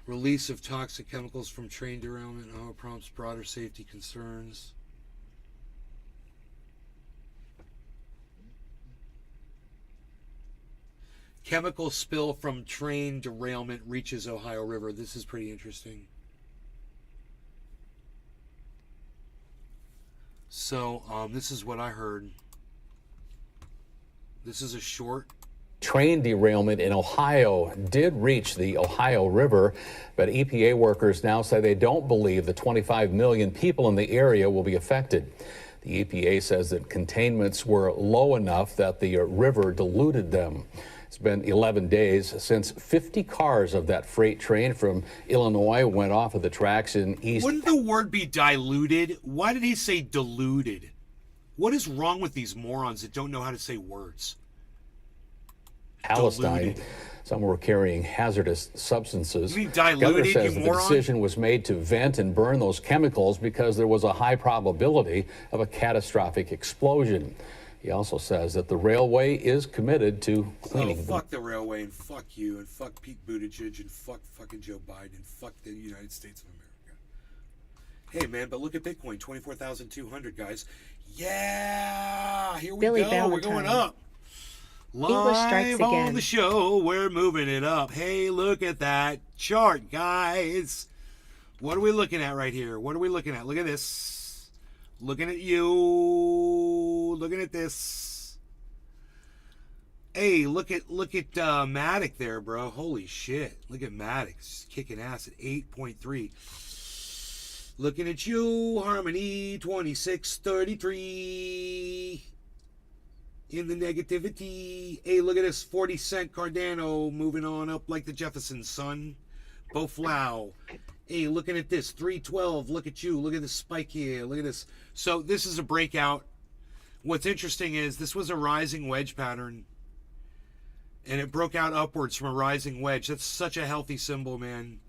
Release of toxic chemicals from train derailment prompts broader safety concerns. Chemical spill from train derailment reaches Ohio River. This is pretty interesting. So, this is what I heard. This is a short. Train derailment in Ohio did reach the Ohio River, but EPA workers now say they don't believe the 25 million people in the area will be affected. The EPA says that containments were low enough that the river diluted them. It's been 11 days since 50 cars of that freight train from Illinois went off of the tracks in East. Wouldn't the word be diluted? Why did he say diluted? What is wrong with these morons that don't know how to say words? Palestine. Diluted. Some were carrying hazardous substances. You mean diluted, Governor says you that the moron? decision was made to vent and burn those chemicals because there was a high probability of a catastrophic explosion. He also says that the railway is committed to cleaning. Oh, fuck the railway, and fuck you, and fuck Pete Buttigieg, and fuck fucking Joe Biden, and fuck the United States of America. Hey, man, but look at Bitcoin, 24,200, guys. Yeah, here we Billy go. Valentine. We're going up. English strikes Live on again. the show, we're moving it up. Hey, look at that chart, guys. What are we looking at right here? What are we looking at? Look at this. Looking at you. Looking at this. Hey, look at Matic there, bro. Holy shit. Look at Matic. Just kicking ass at 8.3. Looking at you, Harmony 2633. In the negativity. Hey, look at this 40-cent Cardano moving on up like the Jeffersons, son. Boflau. Hey, looking at this 312. Look at you. Look at this spike here. Look at this. So this is a breakout. What's interesting is this was a rising wedge pattern, and it broke out upwards from a rising wedge. That's such a healthy symbol, man.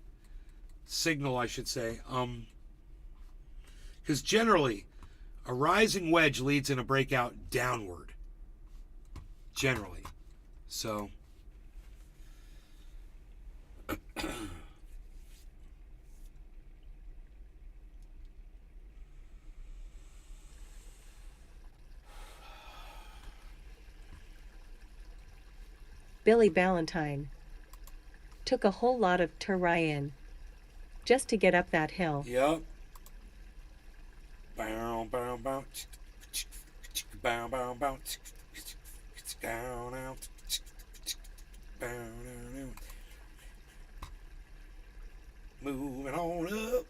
Signal, I should say. Because generally, a rising wedge leads in a breakout downward. Generally. So. Billy Valentine. Took a whole lot of Turian just to get up that hill. Yep. Bow, bow, bow. Bow, bow, bow. Down, out. Bow, down, out. Moving on up.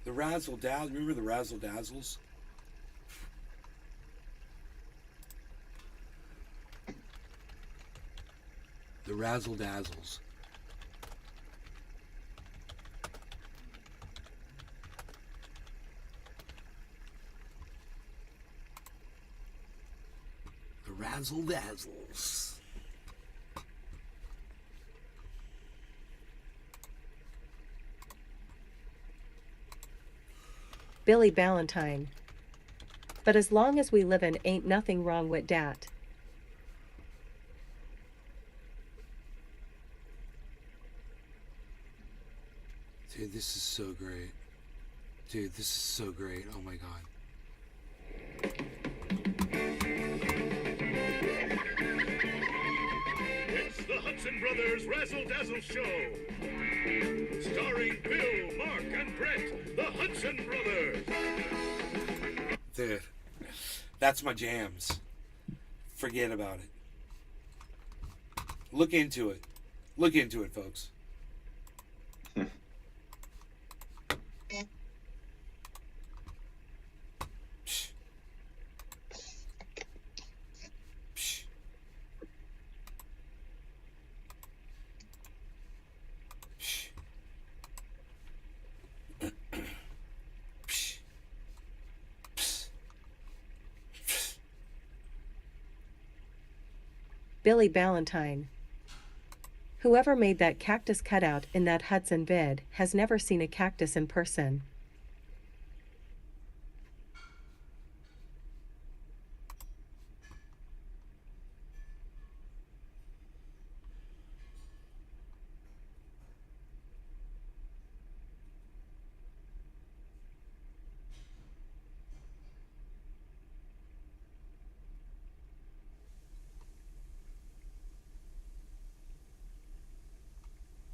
The Razzle Dazzle. Remember the Razzle Dazzles? The Razzle Dazzles. The Razzle Dazzles. Billy Valentine. But as long as we livin', ain't nothing wrong with dat. Dude, this is so great. Dude, this is so great. Oh my god. It's the Hudson Brothers Razzle Dazzle Show. Starring Bill, Mark, and Brett, the Hudson Brothers. Dude, that's my jams. Forget about it. Look into it. Look into it, folks. Psh. Psh. Billy Ballantyne. Whoever made that cactus cutout in that Hudson vid has never seen a cactus in person.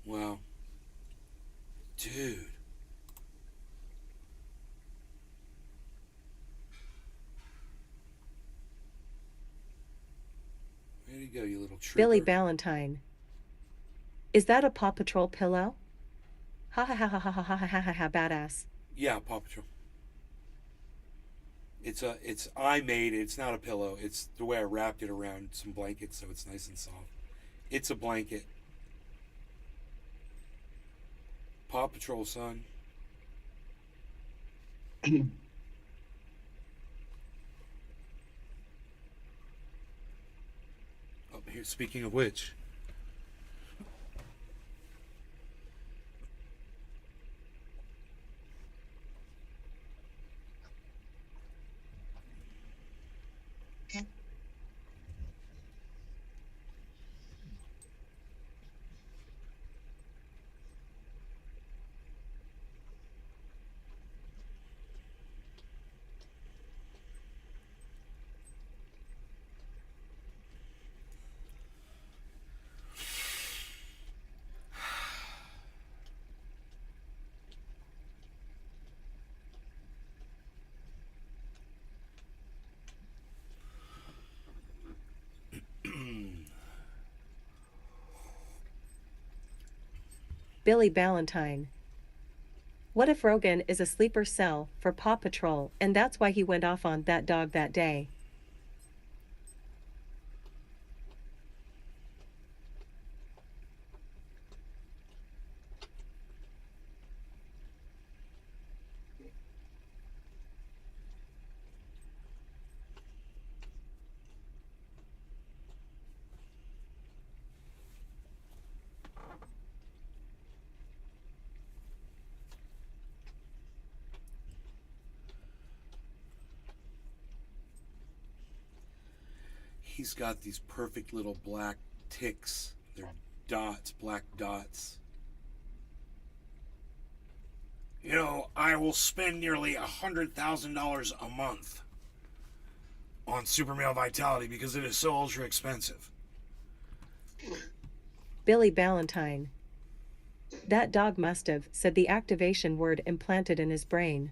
Wow. Dude. Way to go, you little trooper. Billy Ballantyne. Is that a Paw Patrol pillow? Ha ha ha ha ha ha ha ha ha ha, badass. Yeah, Paw Patrol. I made it. It's not a pillow. It's the way I wrapped it around some blankets so it's nice and soft. It's a blanket. Paw Patrol, son. Oh, here, speaking of which. Billy Ballantyne. What if Rogan is a sleeper cell for Paw Patrol and that's why he went off on that dog that day? He's got these perfect little black ticks. They're dots, black dots. You know, I will spend nearly $100,000 a month on Super Male Vitality because it is so ultra expensive. Billy Ballantyne. That dog must have said the activation word implanted in his brain.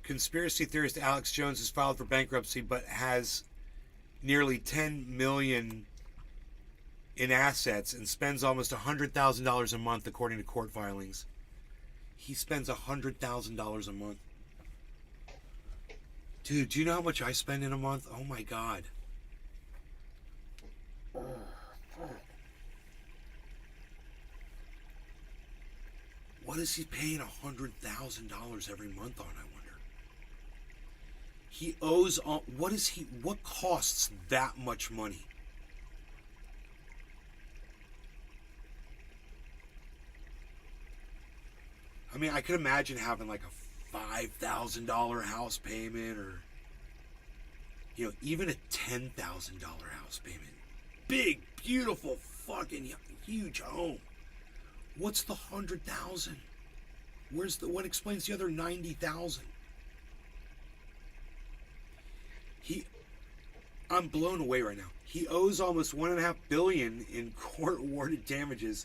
Conspiracy theorist Alex Jones has filed for bankruptcy but has nearly $10 million in assets and spends almost $100,000 a month according to court filings. He spends $100,000 a month. Dude, do you know how much I spend in a month? Oh my god. What is he paying $100,000 every month on, I wonder? He owes all, what costs that much money? I mean, I could imagine having like a $5,000 house payment or, you know, even a $10,000 house payment. Big, beautiful, fucking huge home. What's the 100,000? What explains the other 90,000? I'm blown away right now. He owes almost $1.5 billion in court-awarded damages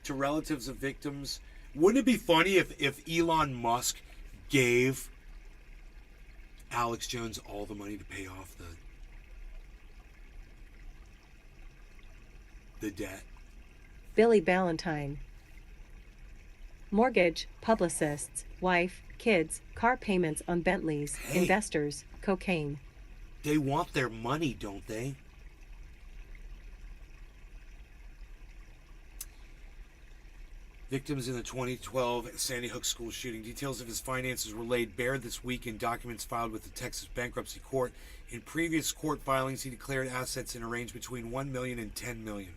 to relatives of victims. Wouldn't it be funny if Elon Musk gave Alex Jones all the money to pay off the debt? Billy Ballantyne. Mortgage, publicists, wife, kids, car payments on Bentleys, Hey. investors, cocaine. They want their money, don't they? Victims in the 2012 Sandy Hook school shooting. Details of his finances were laid bare this week in documents filed with the Texas Bankruptcy Court. In previous court filings, he declared assets in a range between $1 million and $10 million.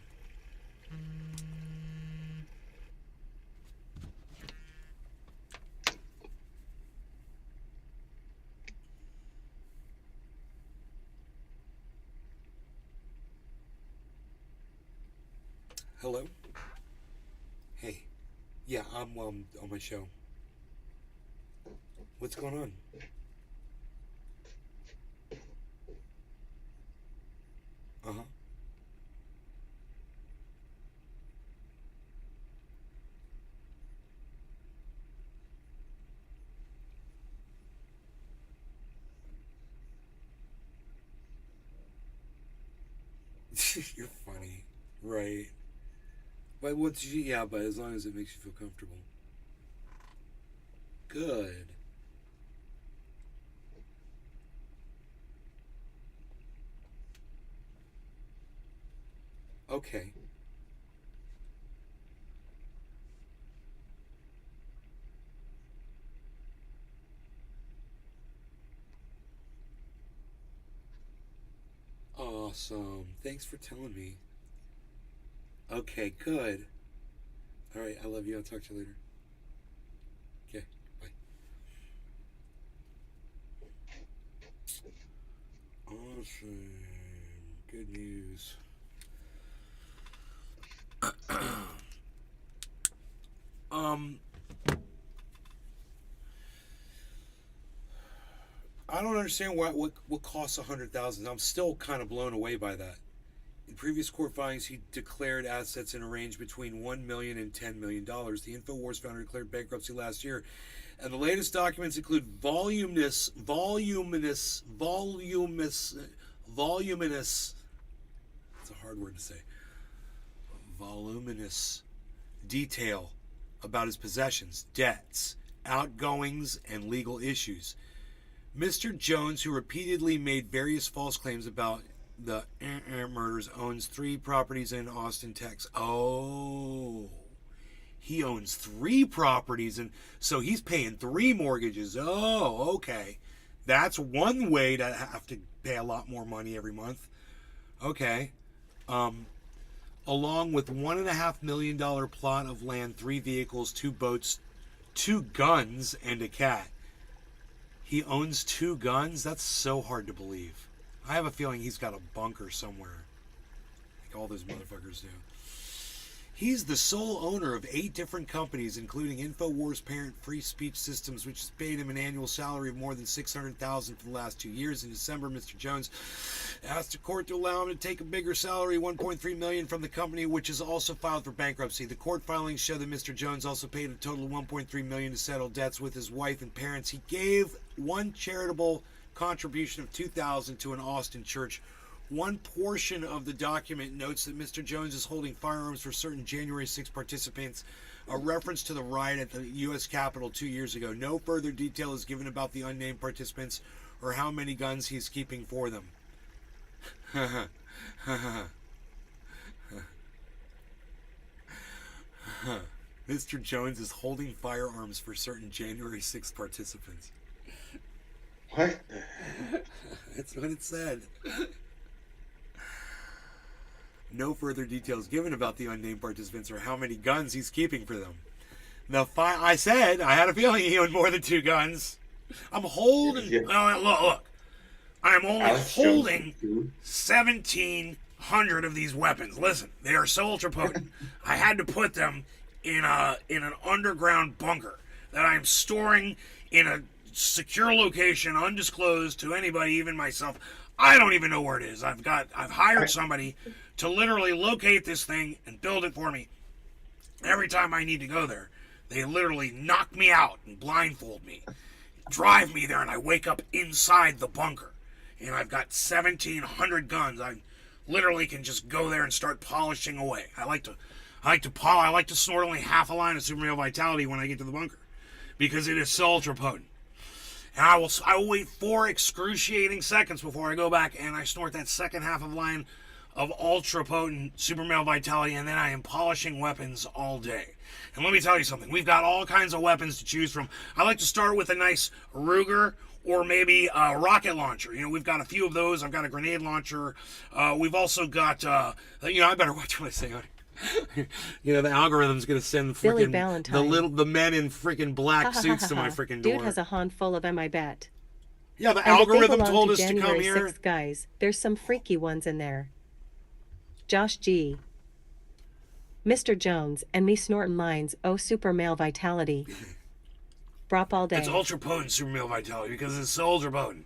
Hello? Hey. Yeah, I'm on my show. What's going on? Uh-huh. You're funny. Right. But but as long as it makes you feel comfortable. Good. Okay. Awesome. Thanks for telling me. Okay, good. All right, I love you. I'll talk to you later. Okay, bye. Awesome. Good news. I don't understand what costs $100,000. I'm still kind of blown away by that. In previous court filings, he declared assets in a range between $1 million and $10 million. The InfoWars founder declared bankruptcy last year, and the latest documents include voluminous. That's a hard word to say. Voluminous detail about his possessions, debts, outgoings, and legal issues. Mr. Jones, who repeatedly made various false claims about the murders, owns 3 properties in Austin, Texas. Oh, he owns 3 properties, and so he's paying 3 mortgages. Oh, okay. That's one way to have to pay a lot more money every month. Okay. Along with $1.5 million plot of land, 3 vehicles, 2 boats, 2 guns, and a cat. He owns 2 guns? That's so hard to believe. I have a feeling he's got a bunker somewhere. Like all those motherfuckers do. He's the sole owner of 8 different companies, including InfoWars parent Free Speech Systems, which has paid him an annual salary of more than $600,000 for the last 2 years. In December, Mr. Jones asked the court to allow him to take a bigger salary, $1.3 million, from the company, which is also filed for bankruptcy. The court filings show that Mr. Jones also paid a total of $1.3 million to settle debts with his wife and parents. He gave one charitable contribution of $2,000 to an Austin church. One portion of the document notes that Mr. Jones is holding firearms for certain January 6 participants, a reference to the riot at the U.S. Capitol 2 years ago. No further detail is given about the unnamed participants or how many guns he is keeping for them. Mr. Jones is holding firearms for certain January 6 participants. What? That's what it said. No further details given about the unnamed participants or how many guns he's keeping for them. I said I had a feeling he owned more than 2 guns. I'm holding. Yeah. Look. I'm only Alex holding Jones. 1,700 of these weapons. Listen, they are so ultra potent. I had to put them in an underground bunker that I'm storing in a secure location, undisclosed to anybody, even myself. I don't even know where it is. I've hired somebody to literally locate this thing and build it for me. Every time I need to go there, they literally knock me out and blindfold me, drive me there, and I wake up inside the bunker. And I've got 1,700 guns. I literally can just go there and start polishing away. I like to snort only half a line of Super Male Vitality when I get to the bunker, because it is so ultra potent. And I will wait 4 excruciating seconds before I go back and I snort that second half of line of ultra potent Super Male Vitality, and then I am polishing weapons all day. And let me tell you something. We've got all kinds of weapons to choose from. I like to start with a nice Ruger or maybe a rocket launcher. You know, we've got a few of those. I've got a grenade launcher. We've also got, I better watch what I say. You know, the algorithm's going to send Billy freaking Valentine. the men in freaking black suits to my freaking door. Dude has a handful of them, I bet. Yeah, the And if they algorithm belong told to us to come January here. 6th guys, there's some freaky ones in there. Josh G. Mr. Jones and me snorting lines, oh super male vitality. Brop all day. It's ultra potent super male vitality because it's so ultra potent.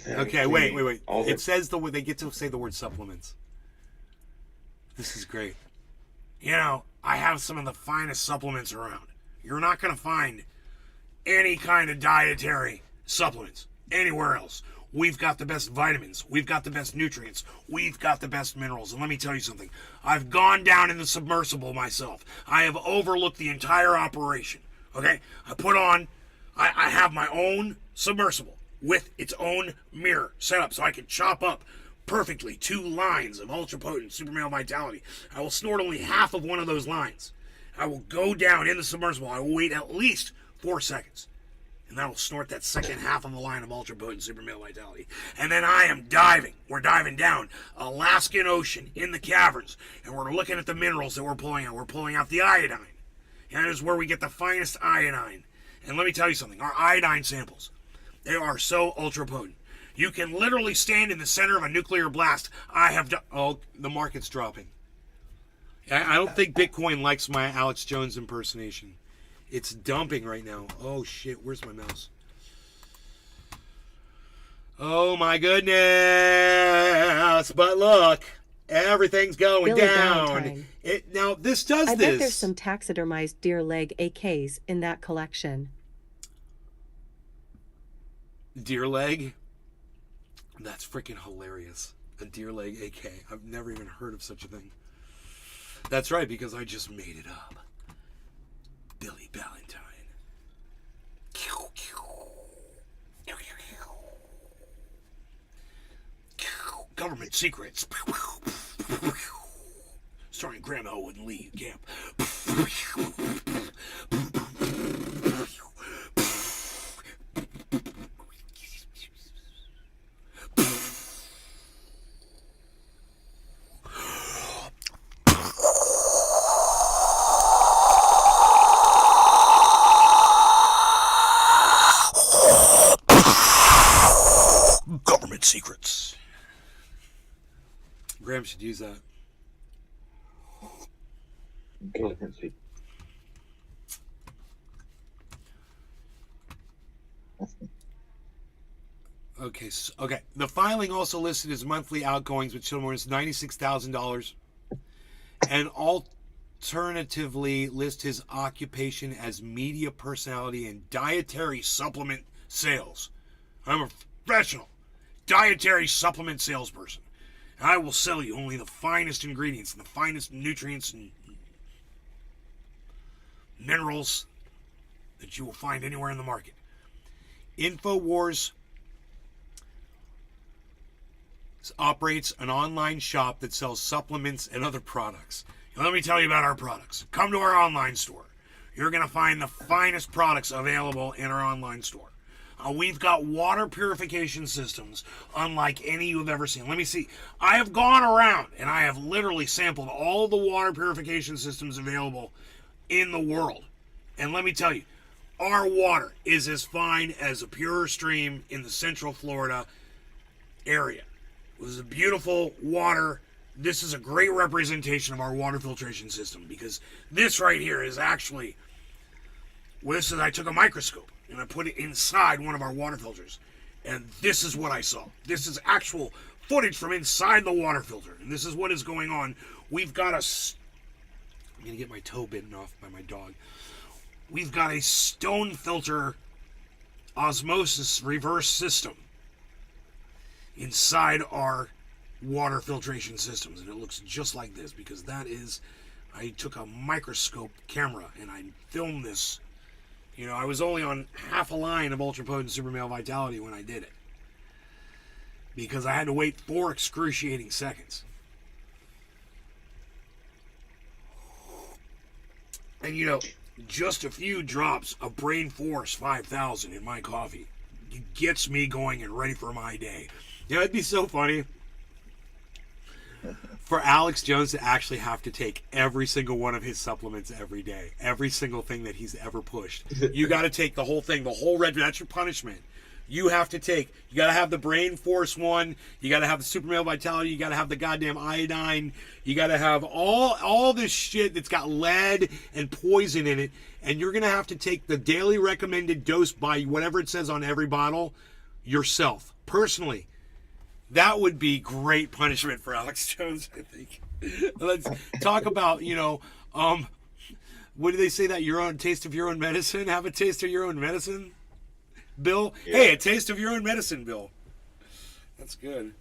Okay, wait. It says they get to say the word supplements. This is great. You know, I have some of the finest supplements around. You're not going to find any kind of dietary supplements anywhere else. We've got the best vitamins. We've got the best nutrients. We've got the best minerals. And let me tell you something. I've gone down in the submersible myself. I have overlooked the entire operation. Okay? I have my own submersible with its own mirror set up so I can chop up perfectly 2 lines of ultra potent super male vitality. I will snort only half of one of those lines. I will go down in the submersible. I will wait at least 4 seconds. And then I will snort that second half of the line of ultra potent super male vitality. And then I am diving. We're diving down Alaskan Ocean in the caverns. And we're looking at the minerals that we're pulling out. We're pulling out the iodine. And that is where we get the finest iodine. And let me tell you something. Our iodine samples, they are so ultra potent. You can literally stand in the center of a nuclear blast. Oh, the market's dropping. I don't think Bitcoin likes my Alex Jones impersonation. It's dumping right now. Oh, shit. Where's my mouse? Oh, my goodness. But look, everything's going Billy down. Valentine. Now, this does I this. bet there's some taxidermized deer leg AKs in that collection. Deer leg? That's freaking hilarious. A deer leg AK. I've never even heard of such a thing. That's right, because I just made it up. Billy Valentine. Government secrets. Starring Graham Elwood and Lee Camp. Government secrets. Graham should use that. Government secret. Okay. The filing also listed his monthly outgoings, which total is $96,000, and alternatively list his occupation as media personality and dietary supplement sales. I'm a professional dietary supplement salesperson. I will sell you only the finest ingredients and the finest nutrients and minerals that you will find anywhere in the market. InfoWars operates an online shop that sells supplements and other products. Now, let me tell you about our products. Come to our online store. You're going to find the finest products available in our online store. We've got water purification systems unlike any you've ever seen. Let me see. I have gone around and I have literally sampled all the water purification systems available in the world. And let me tell you, our water is as fine as a pure stream in the Central Florida area. It was a beautiful water. This is a great representation of our water filtration system because this right here is actually, I took a microscope and I put it inside one of our water filters. And this is what I saw. This is actual footage from inside the water filter. And this is what is going on. We've got I'm going to get my toe bitten off by my dog. We've got a stone filter osmosis reverse system inside our water filtration systems. And it looks just like this because I took a microscope camera and I filmed this. You know, I was only on half a line of ultra potent super male vitality when I did it. because I had to wait 4 excruciating seconds. And you know, just a few drops of Brain Force 5000 in my coffee gets me going and ready for my day. You know, it'd be so funny for Alex Jones to actually have to take every single one of his supplements every day. Every single thing that he's ever pushed. You got to take the whole thing, the whole red. That's your punishment. You have to take, you got to have the Brain Force one, you got to have the Super Male Vitality, you got to have the goddamn iodine, you got to have all this shit that's got lead and poison in it, and you're going to have to take the daily recommended dose by whatever it says on every bottle yourself, personally. That would be great punishment for Alex Jones, I think. Let's talk about, you know, what do they say, that your own taste of your own medicine? Have a taste of your own medicine? Bill? Yeah. Hey, a taste of your own medicine, Bill. That's good.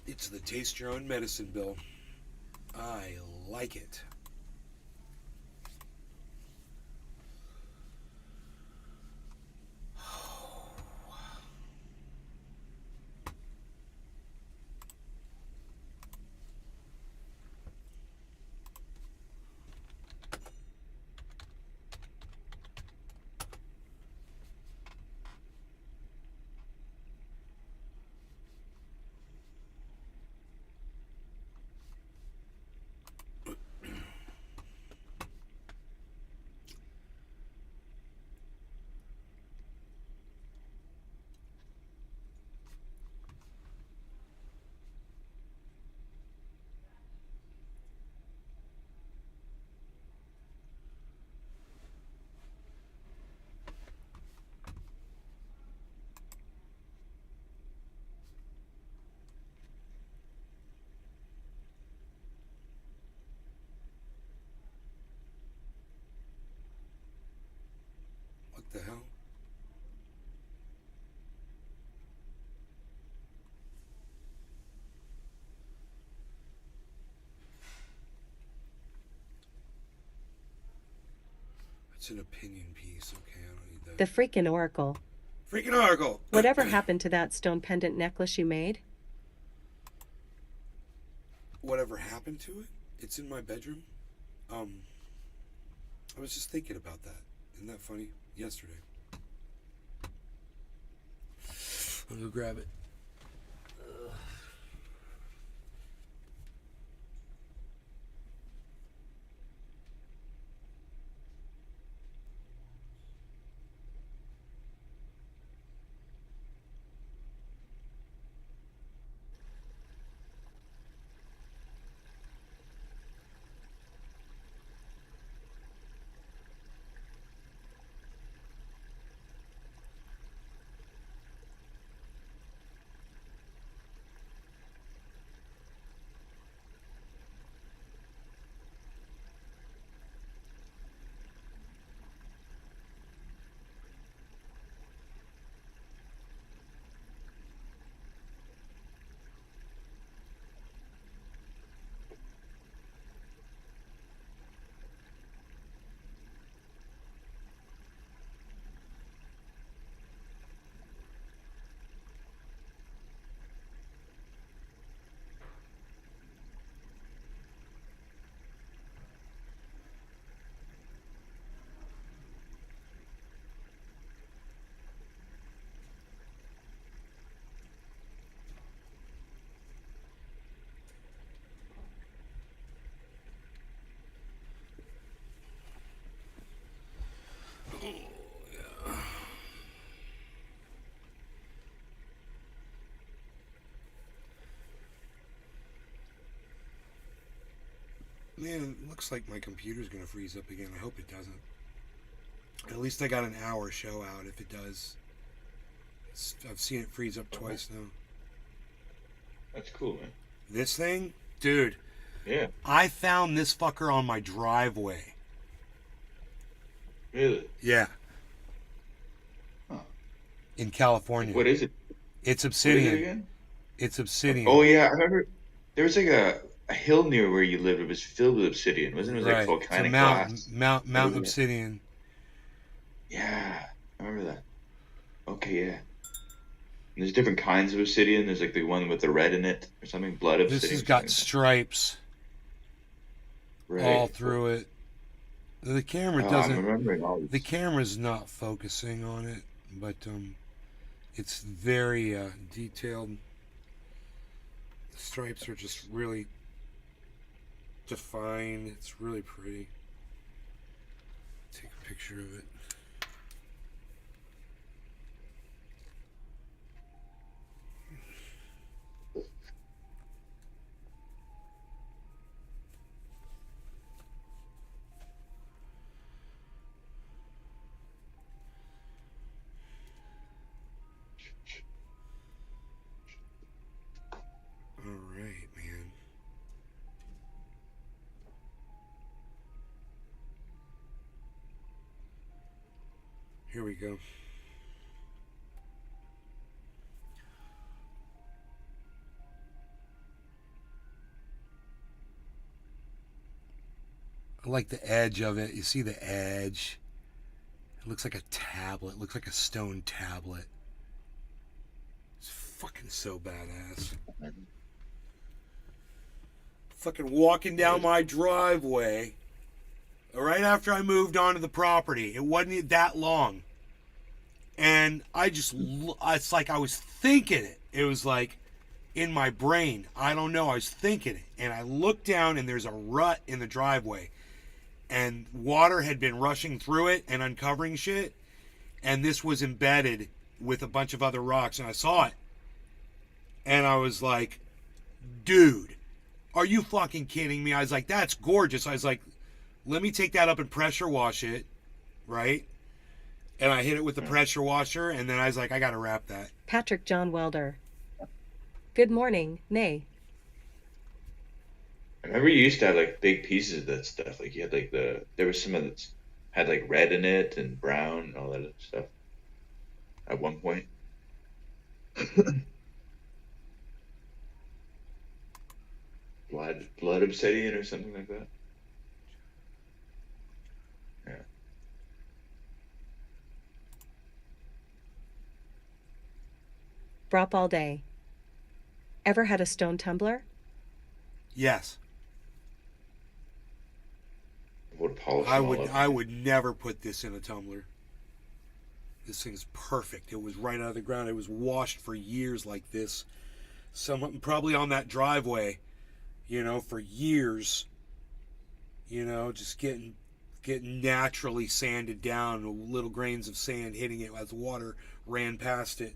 It's the taste your own medicine, Bill. I like it. What the hell? It's an opinion piece. Okay, I don't need that. The freaking oracle. Freaking oracle. Whatever happened to that stone pendant necklace you made? Whatever happened to it? It's in my bedroom. I was just thinking about that. Isn't that funny? Yesterday. I'll go grab it. Man, it looks like my computer's going to freeze up again. I hope it doesn't. At least I got an hour show out if it does. I've seen it freeze up twice now. That's cool, man. This thing? Dude. Yeah. I found this fucker on my driveway. Really? Yeah. Huh. In California. What is it? It's What obsidian. is it again? It's obsidian. Oh, yeah. I remember there was like a hill near where you lived. It was filled with obsidian. Wasn't it? It was like Right. It's a volcanic mountain, glass. Mount Yeah. Obsidian. Yeah, I remember that. Okay, yeah. And there's different kinds of obsidian. There's like the one with the red in it or something, blood This obsidian has or got something. stripes all Right. through it. The camera Oh, I'm doesn't. remembering all The this. camera's not focusing on it, but it's very detailed. The stripes are just really defined. It's really pretty. Take a picture of it. All right, man. Here we go. I like the edge of it. You see the edge? It looks like a tablet. It looks like a stone tablet. It's fucking so badass. Fucking walking down my driveway right after I moved onto the property. It wasn't that long. And it's like I was thinking it. It was like in my brain. I don't know. I was thinking it. And I looked down and there's a rut in the driveway. And water had been rushing through it and uncovering shit. And this was embedded with a bunch of other rocks. And I saw it. And I was like, dude, are you fucking kidding me? I was like, that's gorgeous. I was like, let me take that up and pressure wash it. Right? And I hit it with the pressure washer. And then I was like, I got to wrap that. Patrick John Welder. Good morning, Nay. I remember you used to have like big pieces of that stuff. Like you had like there was some of that had like red in it and brown and all that other stuff at one point. Blood obsidian or something like that. Yeah. Brop all day. Ever had a stone tumbler? Yes. Would polish I them all would up. I would never put this in a tumbler. This thing's perfect. It was right out of the ground. It was washed for years like this. Someone probably on that driveway, for years. Just getting naturally sanded down, little grains of sand hitting it as water ran past it,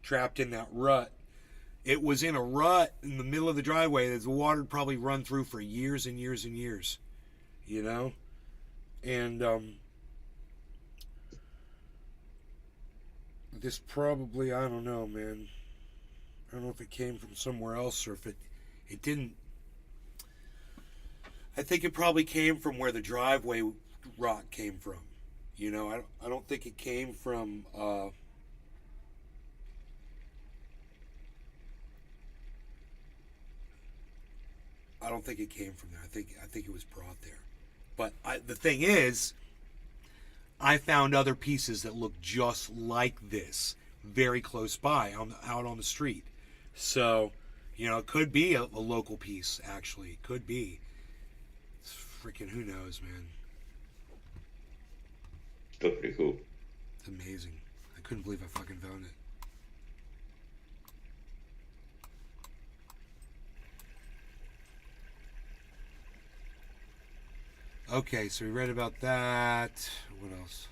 trapped in that rut. It was in a rut in the middle of the driveway that the water had probably run through for years and years and years. And this probably, I don't know, man. I don't know if it came from somewhere else or if it didn't. I think it probably came from where the driveway rock came from. I don't think it came from I don't think it came from there. I think it was brought there. But the thing is, I found other pieces that look just like this very close by out on the street. So, it could be a local piece, actually. It could be. It's freaking, who knows, man. Still pretty cool. It's amazing. I couldn't believe I fucking found it. Okay, so we read about that. What else?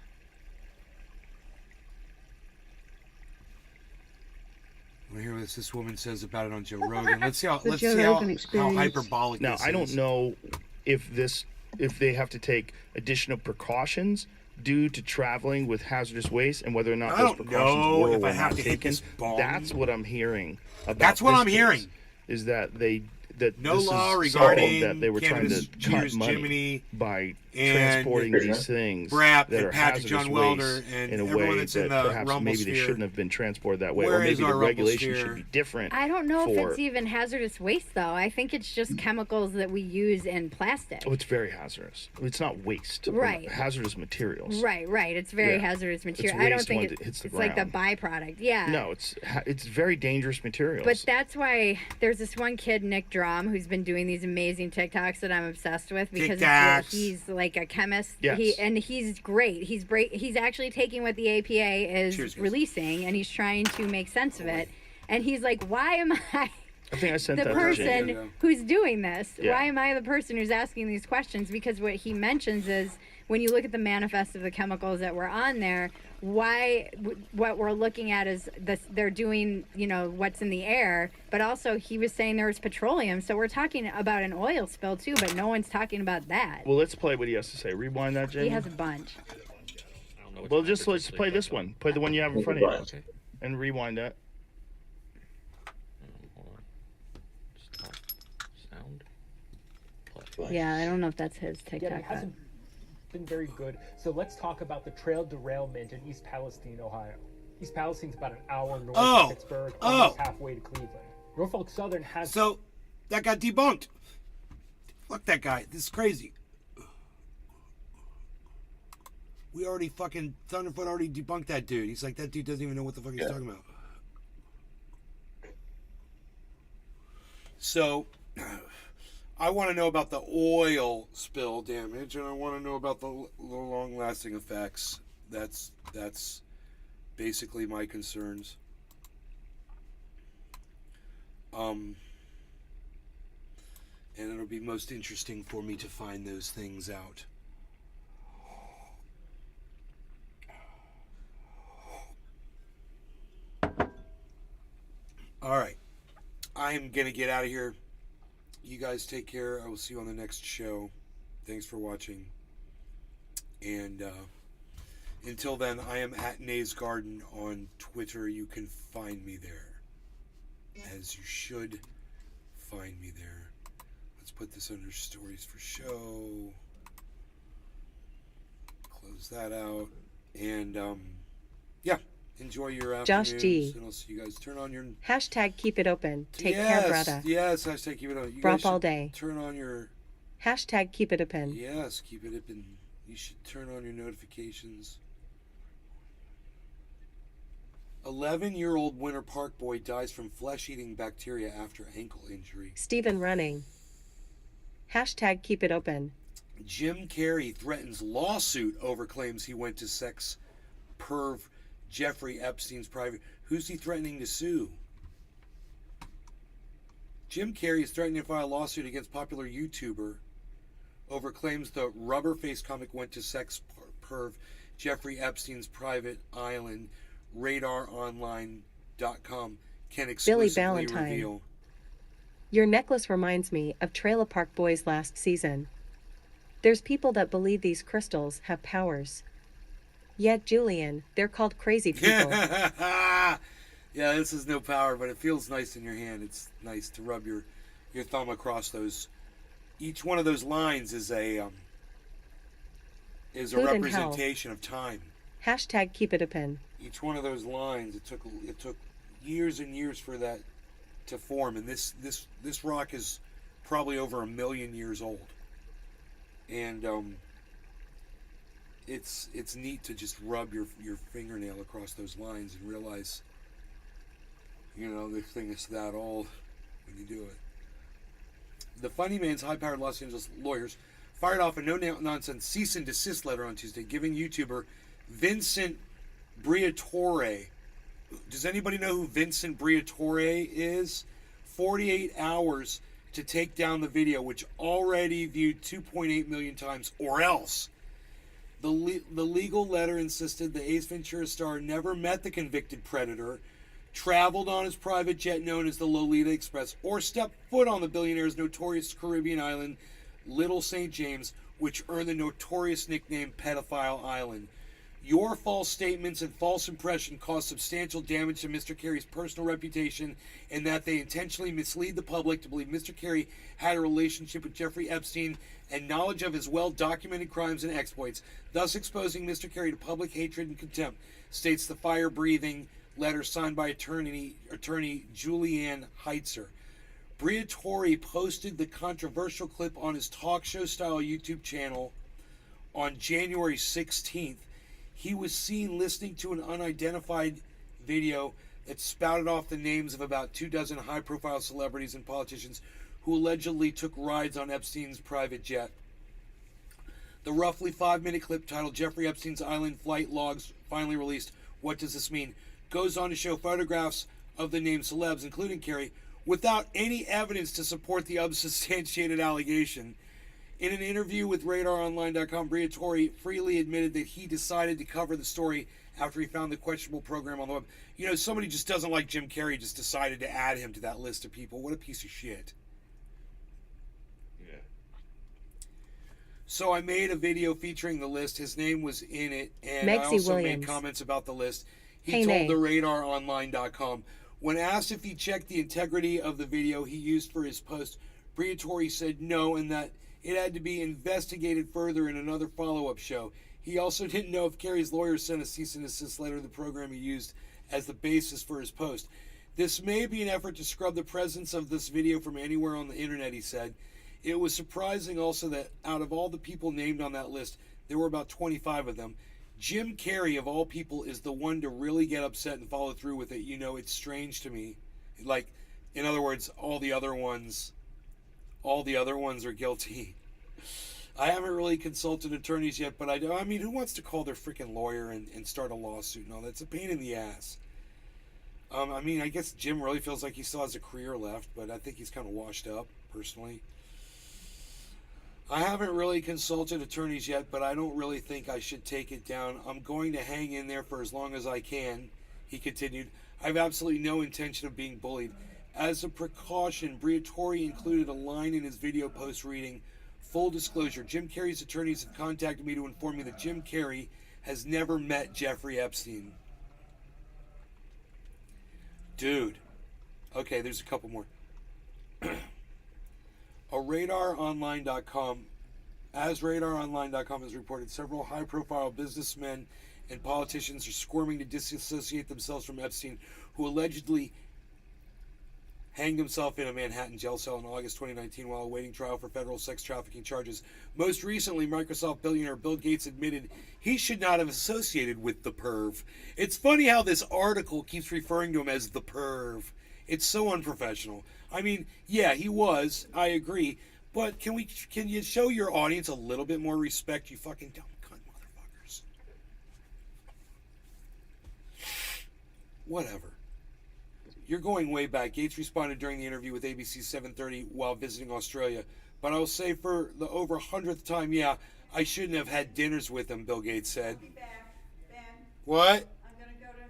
We'll hear what this woman says about it on Joe Rogan. Let's see how hyperbolic Now, this I don't is. know if they have to take additional precautions due to traveling with hazardous waste and whether or not I those don't precautions know were or if were I have not to hit taken. this bong. That's what I'm hearing about That's what this I'm case, hearing. is that they that No this law is regarding that they were trying cannabis. to cut Cheers, money Jiminy, by and transporting these things Brap that and are Patrick hazardous John Welder waste and in a everyone way that's in that the perhaps Rumble maybe they sphere. shouldn't have been transported that way, Where or is maybe our the Rumble regulation sphere? should be different. I don't know if for- it's even hazardous waste, though. I think it's just chemicals that we use in plastic. Oh, it's very hazardous. It's not waste. or Right. Hazardous materials. Right. It's very Yeah. hazardous material. It's I don't waste think once it hits the it's like the ground. byproduct. Yeah. No, it's very dangerous materials. But that's why there's this one kid, Nick Drum, who's been doing these amazing TikToks that I'm obsessed with because TikToks. he's like a chemist. Yes. He's great. He's actually taking what the APA is Cheers, guys. releasing and he's trying to make sense of it. And he's like, why am I I think I sent the that to Jamie. person who's doing this? Yeah. Why am I the person who's asking these questions? Because what he mentions is when you look at the manifest of the chemicals that were on there, what we're looking at is this, they're doing, what's in the air, but also he was saying there was petroleum. So we're talking about an oil spill too, but no one's talking about that. Well, let's play what he has to say. Rewind that, Jamie. He has a bunch. Well, let's play this one. Play the one you have in front of you. Okay. And rewind that. Hold on. Stop. Sound. Yeah, I don't know if that's his Yeah, TikTok. it hasn't been very good. So let's talk about the trail derailment in East Palestine, Ohio. East Palestine's about an hour north of Pittsburgh, almost halfway to Cleveland. Norfolk Southern has... So, that got debunked. Fuck that guy. This is crazy. We already fucking... Thunderfoot already debunked that dude. He's like, that dude doesn't even know what the fuck he's talking about. So... I want to know about the oil spill damage, and I want to know about the long-lasting effects. That's basically my concerns. And it'll be most interesting for me to find those things out. All right, I'm gonna get out of here. You guys take care. I will see you on the next show. Thanks for watching. And until then, I am at Nays Garden on Twitter. You can find me there. As you should find me there. Let's put this under Stories for Show. Close that out. And, yeah. Enjoy your afternoons. Josh G. And I'll see you guys. Turn on your... Hashtag keep it open. Take care, brother. Yes, hashtag keep it open. You Brop guys all should day. Turn on your... Hashtag keep it open. Yes, keep it open. You should turn on your notifications. 11-year-old Winter Park boy dies from flesh-eating bacteria after ankle injury. Stephen running. Hashtag keep it open. Jim Carrey threatens lawsuit over claims he went to sex perv Jeffrey Epstein's private... Who's he threatening to sue? Jim Carrey is threatening to file a lawsuit against popular YouTuber over claims the rubber-faced comic went to sex perv Jeffrey Epstein's private island. RadarOnline.com can exclusively reveal. Your necklace reminds me of Trailer Park Boys last season. There's people that believe these crystals have powers. Yet, Julian, they're called crazy people. Yeah, this is no power, but it feels nice in your hand. It's nice to rub your thumb across those. Each one of those lines is a representation of time. Hashtag keep it open. Each one of those lines, it took years and years for that to form, and this rock is probably over 1 million years old, and it's neat to just rub your fingernail across those lines and realize, this thing is that old when you do it. The Funny Man's high-powered Los Angeles lawyers fired off a no-nonsense cease and desist letter on Tuesday, giving YouTuber Vincent Briatore. Does anybody know who Vincent Briatore is? 48 hours to take down the video, which already viewed 2.8 million times, or else. The legal letter insisted the Ace Ventura star never met the convicted predator, traveled on his private jet known as the Lolita Express, or stepped foot on the billionaire's notorious Caribbean island, Little St. James, which earned the notorious nickname Pedophile Island. Your false statements and false impression caused substantial damage to Mr. Kerry's personal reputation, and that they intentionally mislead the public to believe Mr. Kerry had a relationship with Jeffrey Epstein and knowledge of his well-documented crimes and exploits, thus exposing Mr. Kerry to public hatred and contempt, states the fire-breathing letter signed by attorney Julianne Heitzer. Briatore posted the controversial clip on his talk show-style YouTube channel on January 16th. He was seen listening to an unidentified video that spouted off the names of about 24 high-profile celebrities and politicians who allegedly took rides on Epstein's private jet. The roughly 5-minute clip titled Jeffrey Epstein's Island Flight Logs finally released. What does this mean? Goes on to show photographs of the named celebs, including Kerry, without any evidence to support the unsubstantiated allegation. In an interview with RadarOnline.com, Briatore freely admitted that he decided to cover the story after he found the questionable program on the web. You know, somebody just doesn't like Jim Carrey, just decided to add him to that list of people. What a piece of shit. Yeah. So I made a video featuring the list. His name was in it, and Mexi I also Williams. made comments about the list. He Hey, told Nate. the RadarOnline.com. When asked if he checked the integrity of the video he used for his post, Briatore said no, and that it had to be investigated further in another follow-up show. He also didn't know if Kerry's lawyer sent a cease and desist letter to the program he used as the basis for his post. This may be an effort to scrub the presence of this video from anywhere on the internet, he said. It was surprising also that out of all the people named on that list, there were about 25 of them. Jim Carrey, of all people, is the one to really get upset and follow through with it. You know, it's strange to me. Like, in other words, all the other ones are guilty. I haven't really consulted attorneys yet, but I mean, who wants to call their freaking lawyer and start a lawsuit and all that? It's a pain in the ass. I mean, I guess Jim really feels like he still has a career left, but I think he's kind of washed up, personally. I haven't really consulted attorneys yet, but I don't really think I should take it down. I'm going to hang in there for as long as I can, he continued. I have absolutely no intention of being bullied. As a precaution, Briatore included a line in his video post reading, "Full disclosure, Jim Carrey's attorneys have contacted me to inform me that Jim Carrey has never met Jeffrey Epstein." Dude. Okay, there's a couple more. RadarOnline.com has reported, several high-profile businessmen and politicians are squirming to disassociate themselves from Epstein, who allegedly hanged himself in a Manhattan jail cell in August 2019 while awaiting trial for federal sex trafficking charges. Most recently, Microsoft billionaire Bill Gates admitted he should not have associated with the perv. It's funny how this article keeps referring to him as the perv. It's so unprofessional. I mean, yeah, he was. I agree. But can you show your audience a little bit more respect, you fucking dumb cunt motherfuckers? Whatever. You're going way back. Gates responded during the interview with ABC 730 while visiting Australia. But I'll say for the over 100th time, yeah, I shouldn't have had dinners with him, Bill Gates said. I'll be back, Ben. What? I'm going to go to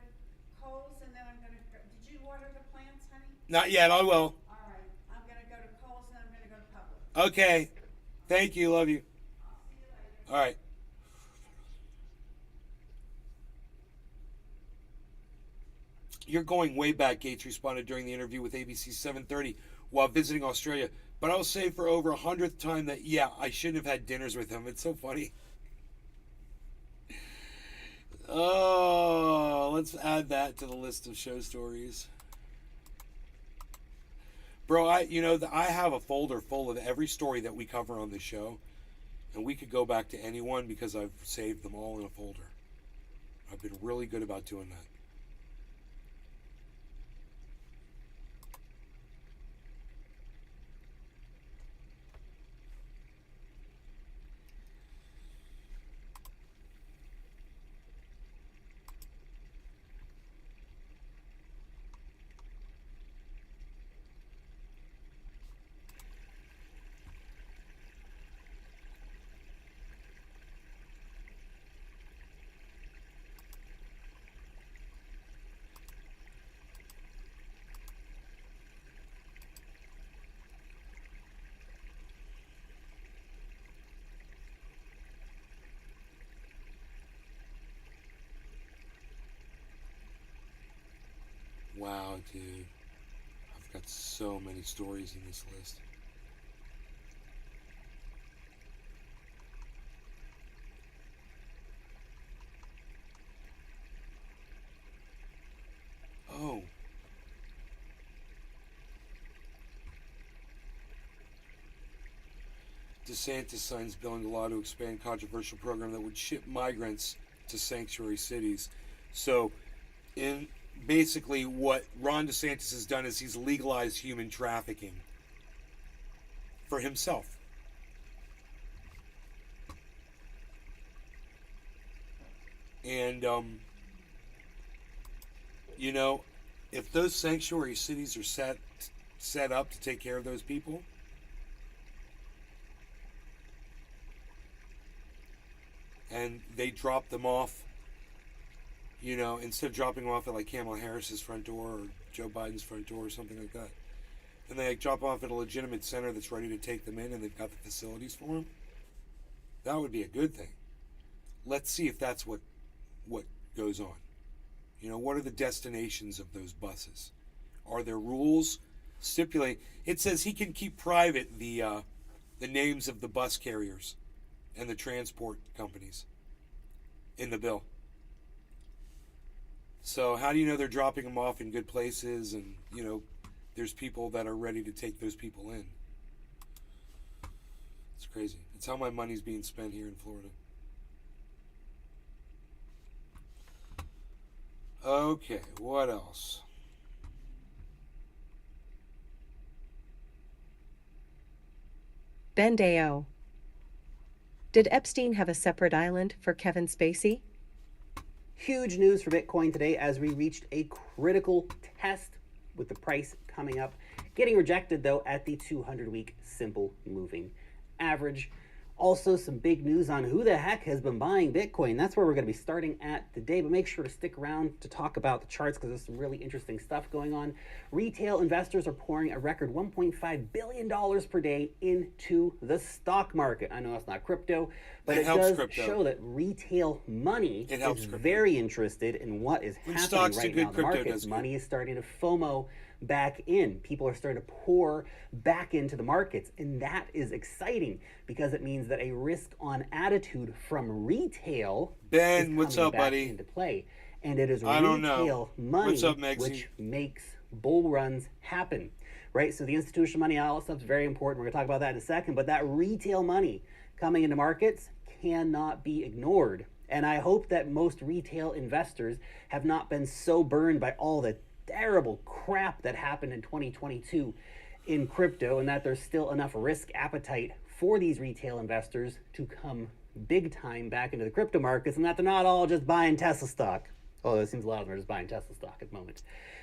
Kohl's and then I'm going to go. Did you order the plants, honey? Not yet, I will. All right. I'm going to go to Kohl's and then I'm going to go to Publix. Okay. Thank you, love you. I'll see you later. All right. You're going way back, Gates responded during the interview with ABC 730 while visiting Australia. But I'll say for over 100th time that, yeah, I shouldn't have had dinners with him. It's so funny. Oh, let's add that to the list of show stories. Bro, I have a folder full of every story that we cover on this show. And we could go back to any one because I've saved them all in a folder. I've been really good about doing that. so many stories in this list. Oh. DeSantis signs bill into law to expand controversial program that would ship migrants to sanctuary cities. So, in basically what Ron DeSantis has done is he's legalized human trafficking for himself. And, you know, if those sanctuary cities are set up to take care of those people, and they drop them off, you know, instead of dropping them off at like Kamala Harris's front door or Joe Biden's front door or something like that, and they like, drop off at a legitimate center that's ready to take them in and they've got the facilities for them, that would be a good thing. Let's see if that's what goes on. You know, what are the destinations of those buses? Are there rules stipulate? It says he can keep private the names of the bus carriers and the transport companies in the bill. So how do you know they're dropping them off in good places and, you know, there's people that are ready to take those people in? It's crazy. It's how my money's being spent here in Florida. Okay, what else? Ben Deo. Did Epstein have a separate island for Kevin Spacey? Huge news for Bitcoin today as we reached a critical test with the price coming up, getting rejected though at the 200-week simple moving average. Also, some big news on who the heck has been buying Bitcoin. That's where we're going to be starting at today, but make sure to stick around to talk about the charts because there's some really interesting stuff going on. Retail investors are pouring a record $1.5 billion per day into the stock market. I know that's not crypto, but it does show that retail money is very interested in what is happening right now in the markets. Money is starting to FOMO back in. People are starting to pour back into the markets, and that is exciting because it means that a risk on attitude from retail is what's coming up, back buddy? into play. And it is retail money what's up, which makes bull runs happen, right? So the institutional money, all that stuff is very important. We're going to talk about that in a second, but that retail money coming into markets cannot be ignored. And I hope that most retail investors have not been so burned by all the terrible crap that happened in 2022 in crypto, and that there's still enough risk appetite for these retail investors to come big time back into the crypto markets, and that they're not all just buying Tesla stock. Although it seems a lot of them are just buying Tesla stock at the moment.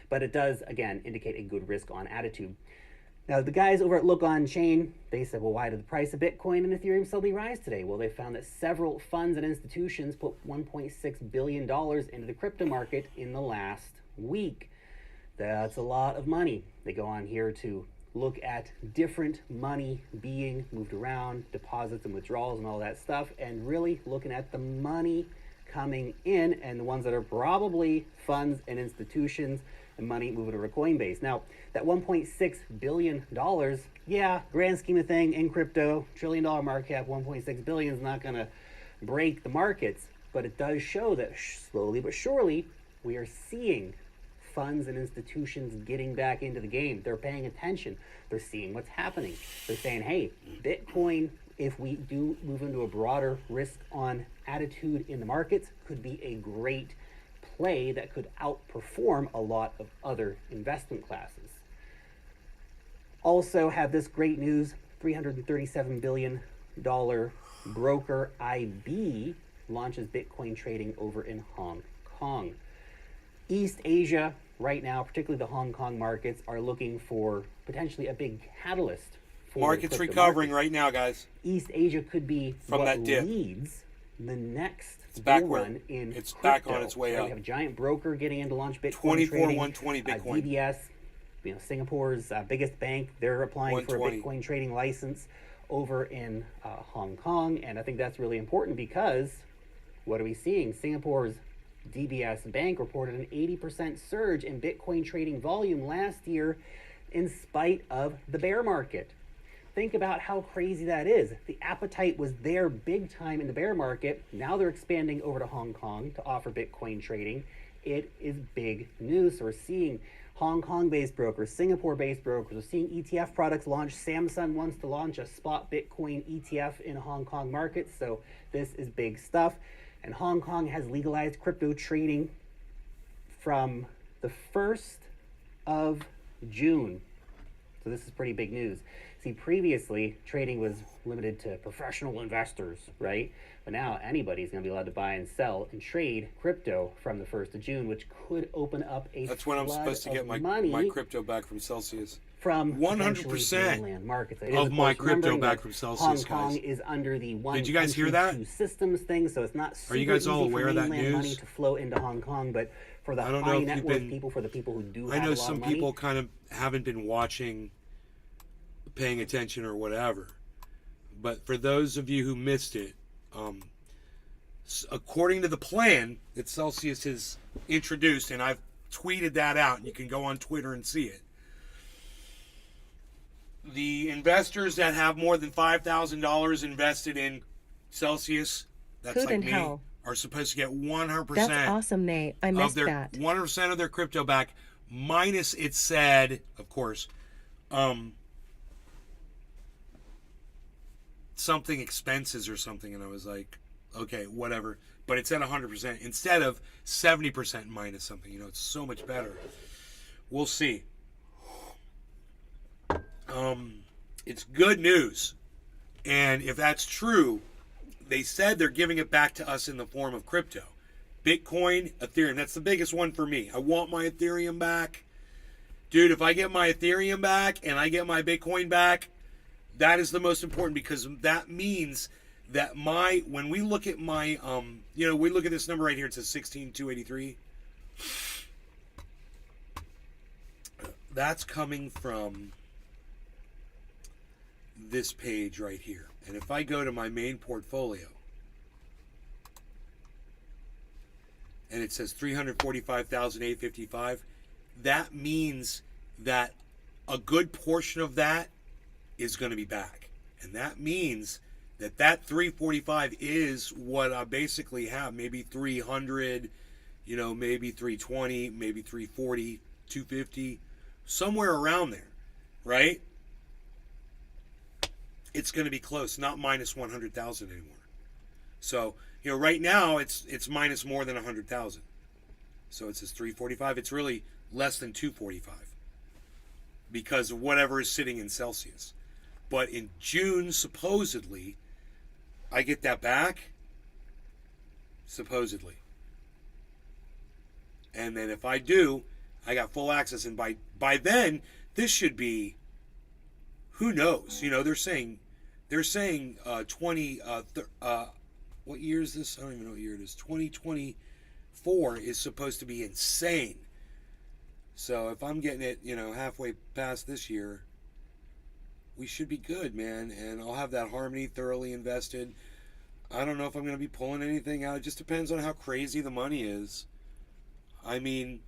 But it does, again, indicate a good risk on attitude. Now, the guys over at Look On Chain, they said, well, why did the price of Bitcoin and Ethereum suddenly rise today? Well, they found that several funds and institutions put $1.6 billion into the crypto market in the last week. That's a lot of money. They go on here to look at different money being moved around, deposits and withdrawals and all that stuff, and really looking at the money coming in and the ones that are probably funds and institutions and money moving over to Coinbase. Now, that $1.6 billion, yeah, grand scheme of thing in crypto, $1 trillion market cap, 1.6 billion is not going to break the markets, but it does show that slowly but surely we are seeing funds and institutions getting back into the game. They're paying attention. They're seeing what's happening. They're saying, hey, Bitcoin, if we do move into a broader risk on attitude in the markets, could be a great play that could outperform a lot of other investment classes. Also have this great news, $337 billion broker IB launches Bitcoin trading over in Hong Kong. East Asia right now, particularly the Hong Kong markets, are looking for potentially a big catalyst for markets recovering right now, guys. East Asia could be from what that dip. Leads the next bull run in it's crypto. back on its way up. We have a giant broker getting in to launch Bitcoin 24,120 trading. Bitcoin. DBS, you know, Singapore's biggest bank, they're applying for a Bitcoin trading license over in Hong Kong, and I think that's really important because what are we seeing? Singapore's DBS Bank reported an 80% surge in Bitcoin trading volume last year in spite of the bear market. Think about how crazy that is. The appetite was there big time in the bear market. Now they're expanding over to Hong Kong to offer Bitcoin trading. It is big news. So we're seeing Hong Kong-based brokers, Singapore-based brokers. We're seeing ETF products launch. Samsung wants to launch a spot Bitcoin ETF in Hong Kong markets. So this is big stuff. And Hong Kong has legalized crypto trading from the 1st of June. So this is pretty big news. See, previously, trading was limited to professional investors, right? But now anybody's going to be allowed to buy and sell and trade crypto from the 1st of June, which could open up a That's when I'm supposed to get my crypto back from Celsius. From 100% mainland markets. of my crypto back from Celsius, Hong Kong guys. is under the one Did you guys hear country, that? two systems thing, so it's not super Are you guys all easy aware for of that mainland money news? to flow into Hong Kong, but for the I don't know high if net you've worth been- people, for the people who do I have know a lot some of money, people kind of haven't been watching, paying attention or whatever. But for those of you who missed it, according to the plan that Celsius has introduced, and I've tweeted that out, and you can go on Twitter and see it. The investors that have more than $5,000 invested in Celsius, that's Who like in me, hell? are supposed to get 100% That's awesome, Nate. I of missed their that. 100% of their crypto back, minus it said, of course, something expenses or something, and I was like, okay, whatever. But it said 100% instead of 70% minus something. You know, it's so much better. We'll see. It's good news, and if that's true, they said they're giving it back to us in the form of crypto. Bitcoin, Ethereum, that's the biggest one for me. I want my Ethereum back. Dude, if I get my Ethereum back and I get my Bitcoin back, that is the most important, because that means that when we look at my, we look at this number right here, it says 16,283. That's coming from this page right here. And if I go to my main portfolio, and it says 345,855, that means that a good portion of that is going to be back. And that means that 345 is what I basically have. Maybe 300, maybe 320, maybe 340, 250, somewhere around there, right? It's going to be close, not minus 100,000 anymore. So, right now it's minus more than 100,000. So it says 345. It's really less than 245 because of whatever is sitting in Celsius. But in June, supposedly, I get that back. Supposedly. And then if I do, I got full access. And by then, this should be, who knows? They're saying 20, what year is this? I don't even know what year it is. 2024 is supposed to be insane. So if I'm getting it, halfway past this year, we should be good, man. And I'll have that Harmony thoroughly invested. I don't know if I'm going to be pulling anything out. It just depends on how crazy the money is. I mean,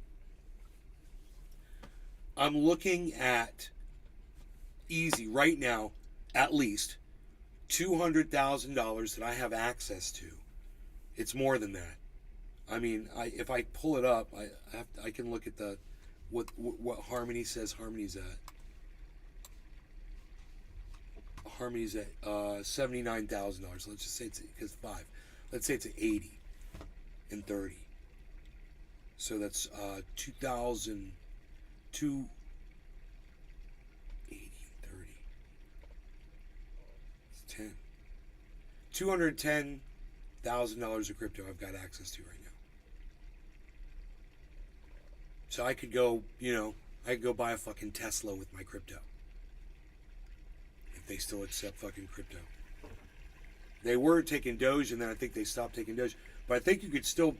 I'm looking at easy right now, at least $200,000 that I have access to. It's more than that. I mean, if I pull it up, I can look at what Harmony says Harmony's at. Harmony's at $79,000. Let's just say it's 5. Let's say it's at 80 and 30. So that's 2,000, 80 and 30. It's 10. $210,000 of crypto I've got access to right now. So I could go, buy a fucking Tesla with my crypto. If they still accept fucking crypto. They were taking Doge, and then I think they stopped taking Doge. But I think you could still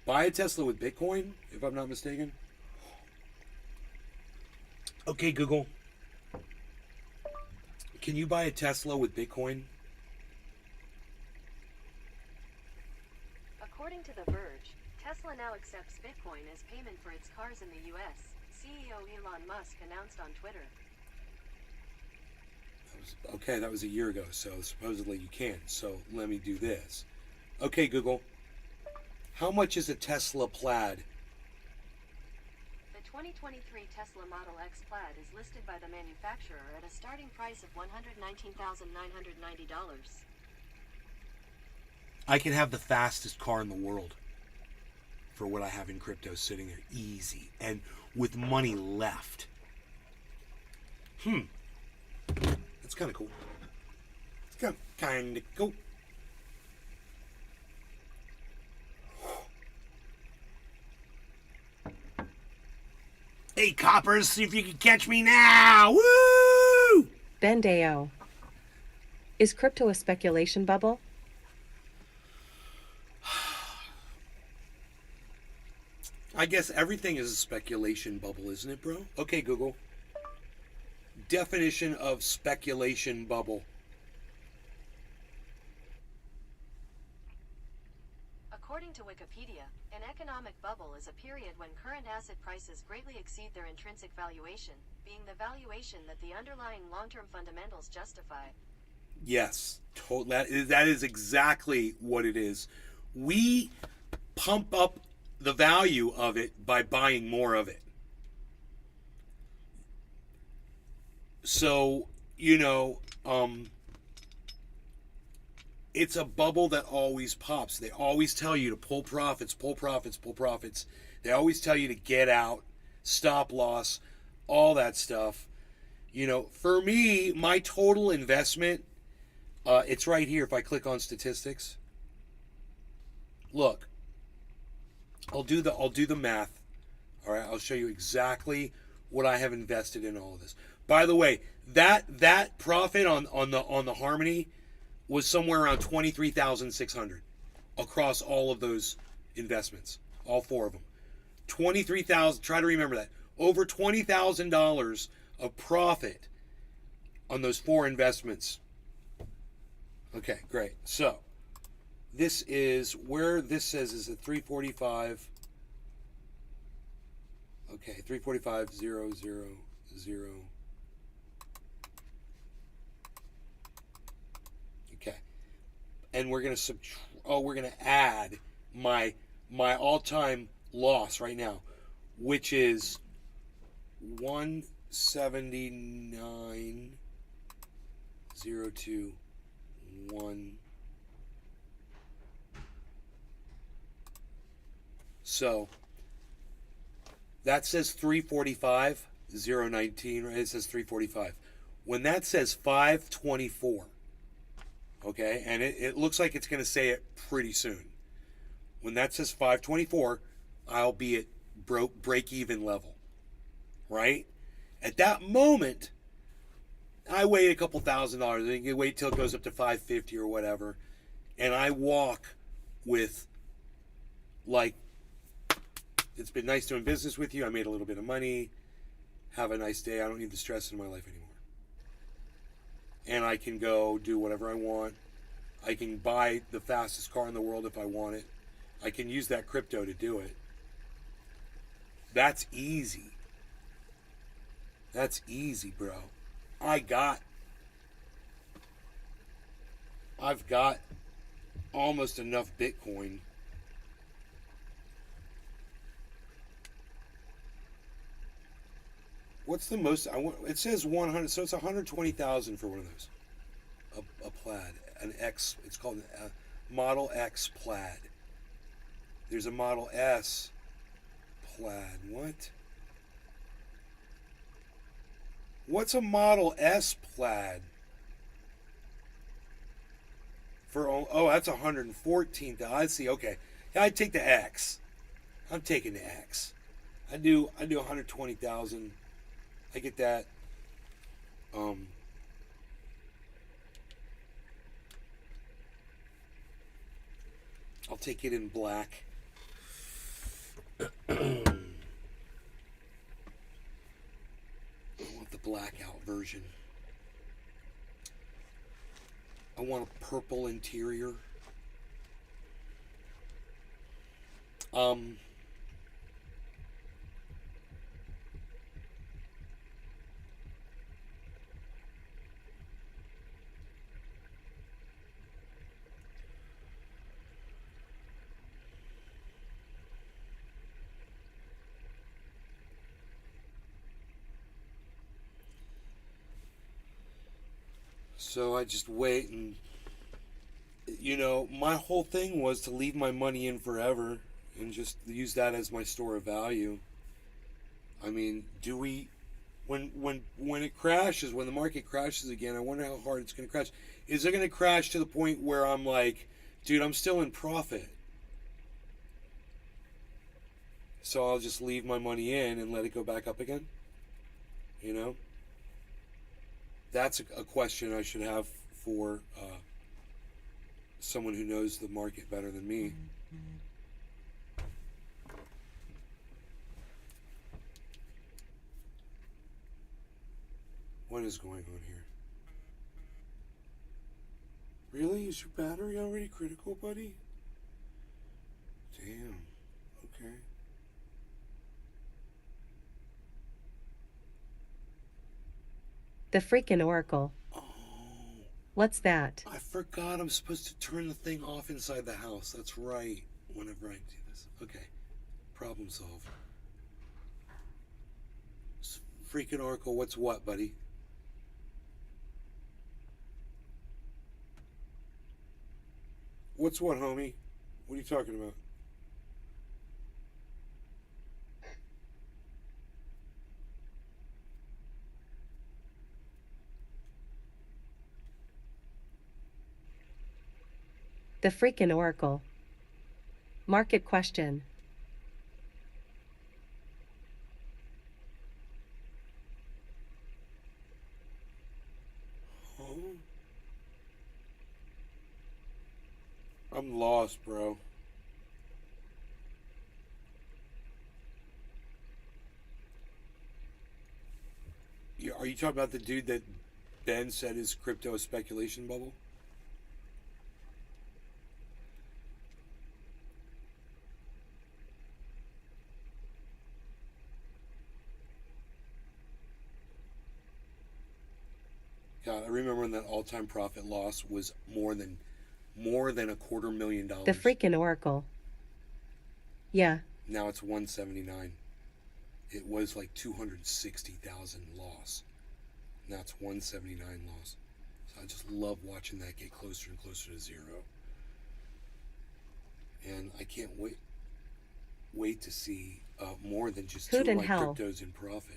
buy a Tesla with Bitcoin, if I'm not mistaken. Okay, Google. Can you buy a Tesla with Bitcoin? According to The Verge, Tesla now accepts Bitcoin as payment for its cars in the U.S. CEO Elon Musk announced on Twitter. Okay, that was a year ago, so supposedly you can. So let me do this. Okay, Google. How much is a Tesla Plaid? The 2023 Tesla Model X Plaid is listed by the manufacturer at a starting price of $119,990. I can have the fastest car in the world for what I have in crypto sitting there. Easy. And with money left. That's kind of cool. It's kind of cool. Hey, coppers, see if you can catch me now. Woo! Bendeo. Is crypto a speculation bubble? I guess everything is a speculation bubble, isn't it, bro? Okay, Google. Definition of speculation bubble. According to Wikipedia, an economic bubble is a period when current asset prices greatly exceed their intrinsic valuation, being the valuation that the underlying long-term fundamentals justify. Yes, that is exactly what it is. We pump up the value of it by buying more of it. So, it's a bubble that always pops. They always tell you to pull profits, pull profits, pull profits. They always tell you to get out, stop loss, all that stuff. For me, my total investment, it's right here if I click on statistics. Look, I'll do the math. All right, I'll show you exactly what I have invested in all of this. By the way, that profit on the Harmony was somewhere around 23,600 across all of those investments, all four of them. 23,000. Try to remember that. Over $20,000 of profit on those four investments. Okay, great. So this is where this says is at 345. Okay, 345,000. Okay, and we're gonna we're gonna add my all-time loss right now, which is 179,021. So that says 345,019, right? It says 345. When that says 524, okay, and it looks like it's going to say it pretty soon. When that says 524, I'll be at break even level, right? At that moment, I wait a couple $1,000s. I can wait till it goes up to 550 or whatever, and I walk with, like, it's been nice doing business with you. I made a little bit of money. Have a nice day. I don't need the stress in my life anymore. And I can go do whatever I want. I can buy the fastest car in the world if I want it. I can use that crypto to do it. That's easy. That's easy, bro. I've got almost enough Bitcoin. What's the most? It says 100, so it's 120,000 for one of those. A Plaid, an X. It's called a Model X Plaid. There's a Model S Plaid. What? What's a Model S Plaid? That's 114,000. I see. Okay, yeah, I take the X. I'm taking the X. I do 120,000. I get that. I'll take it in black. I want the blackout version. I want a purple interior. So I just wait and, you know, my whole thing was to leave my money in forever and just use that as my store of value. I mean, do we, when it crashes, when the market crashes again, I wonder how hard it's going to crash. Is it going to crash to the point where I'm like, dude, I'm still in profit? So I'll just leave my money in and let it go back up again? You know? That's a question I should have for someone who knows the market better than me. What is going on here? Really? Is your battery already critical, buddy? Damn. Okay. The freaking Oracle. Oh. What's that? I forgot I'm supposed to turn the thing off inside the house. That's right. Whenever I do this. Okay. Problem solved. Freaking Oracle, what's what, buddy? What's what, homie? What are you talking about? The freaking Oracle. Market question. Oh. I'm lost, bro. Are you talking about the dude that Ben said is crypto a speculation bubble? God, I remember when that all-time profit loss was more than $250,000. The freaking Oracle. Yeah. Now it's 179. It was like 260,000 loss. Now it's 179 loss. So I just love watching that get closer and closer to zero. And I can't wait to see more than just two Hoot of and my hell. cryptos in profit.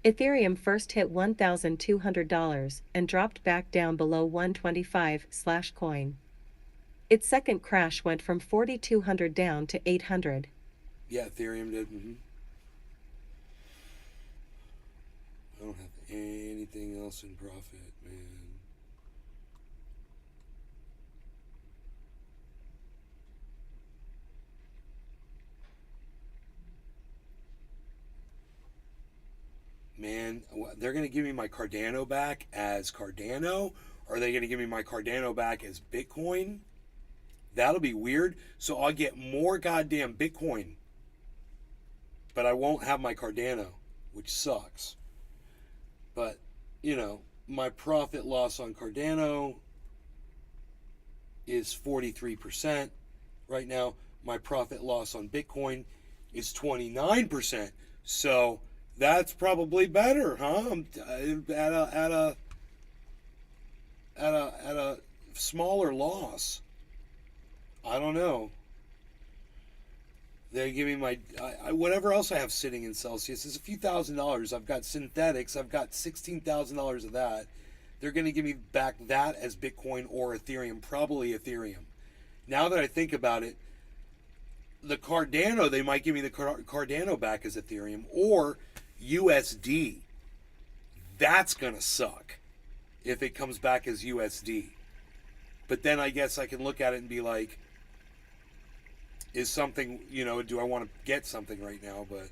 Ethereum first hit $1,200 and dropped back down below $125 coin. Its second crash went from 4,200 down to 800. Yeah, Ethereum did. I don't have anything else in profit, man. Man, they're going to give me my Cardano back as Cardano? Or are they going to give me my Cardano back as Bitcoin? That'll be weird. So I'll get more goddamn Bitcoin. But I won't have my Cardano, which sucks. But, you know, my profit loss on Cardano is 43% right now. My profit loss on Bitcoin is 29%. So that's probably better, huh? I'm at a smaller loss. I don't know. They give me my whatever else I have sitting in Celsius. It's a few $1,000s. I've got synthetics. I've got $16,000 of that. They're going to give me back that as Bitcoin or Ethereum, probably Ethereum. Now that I think about it, the Cardano, they might give me the Cardano back as Ethereum or USD. That's going to suck if it comes back as USD. But then I guess I can look at it and be like, is something, you know, do I want to get something right now? But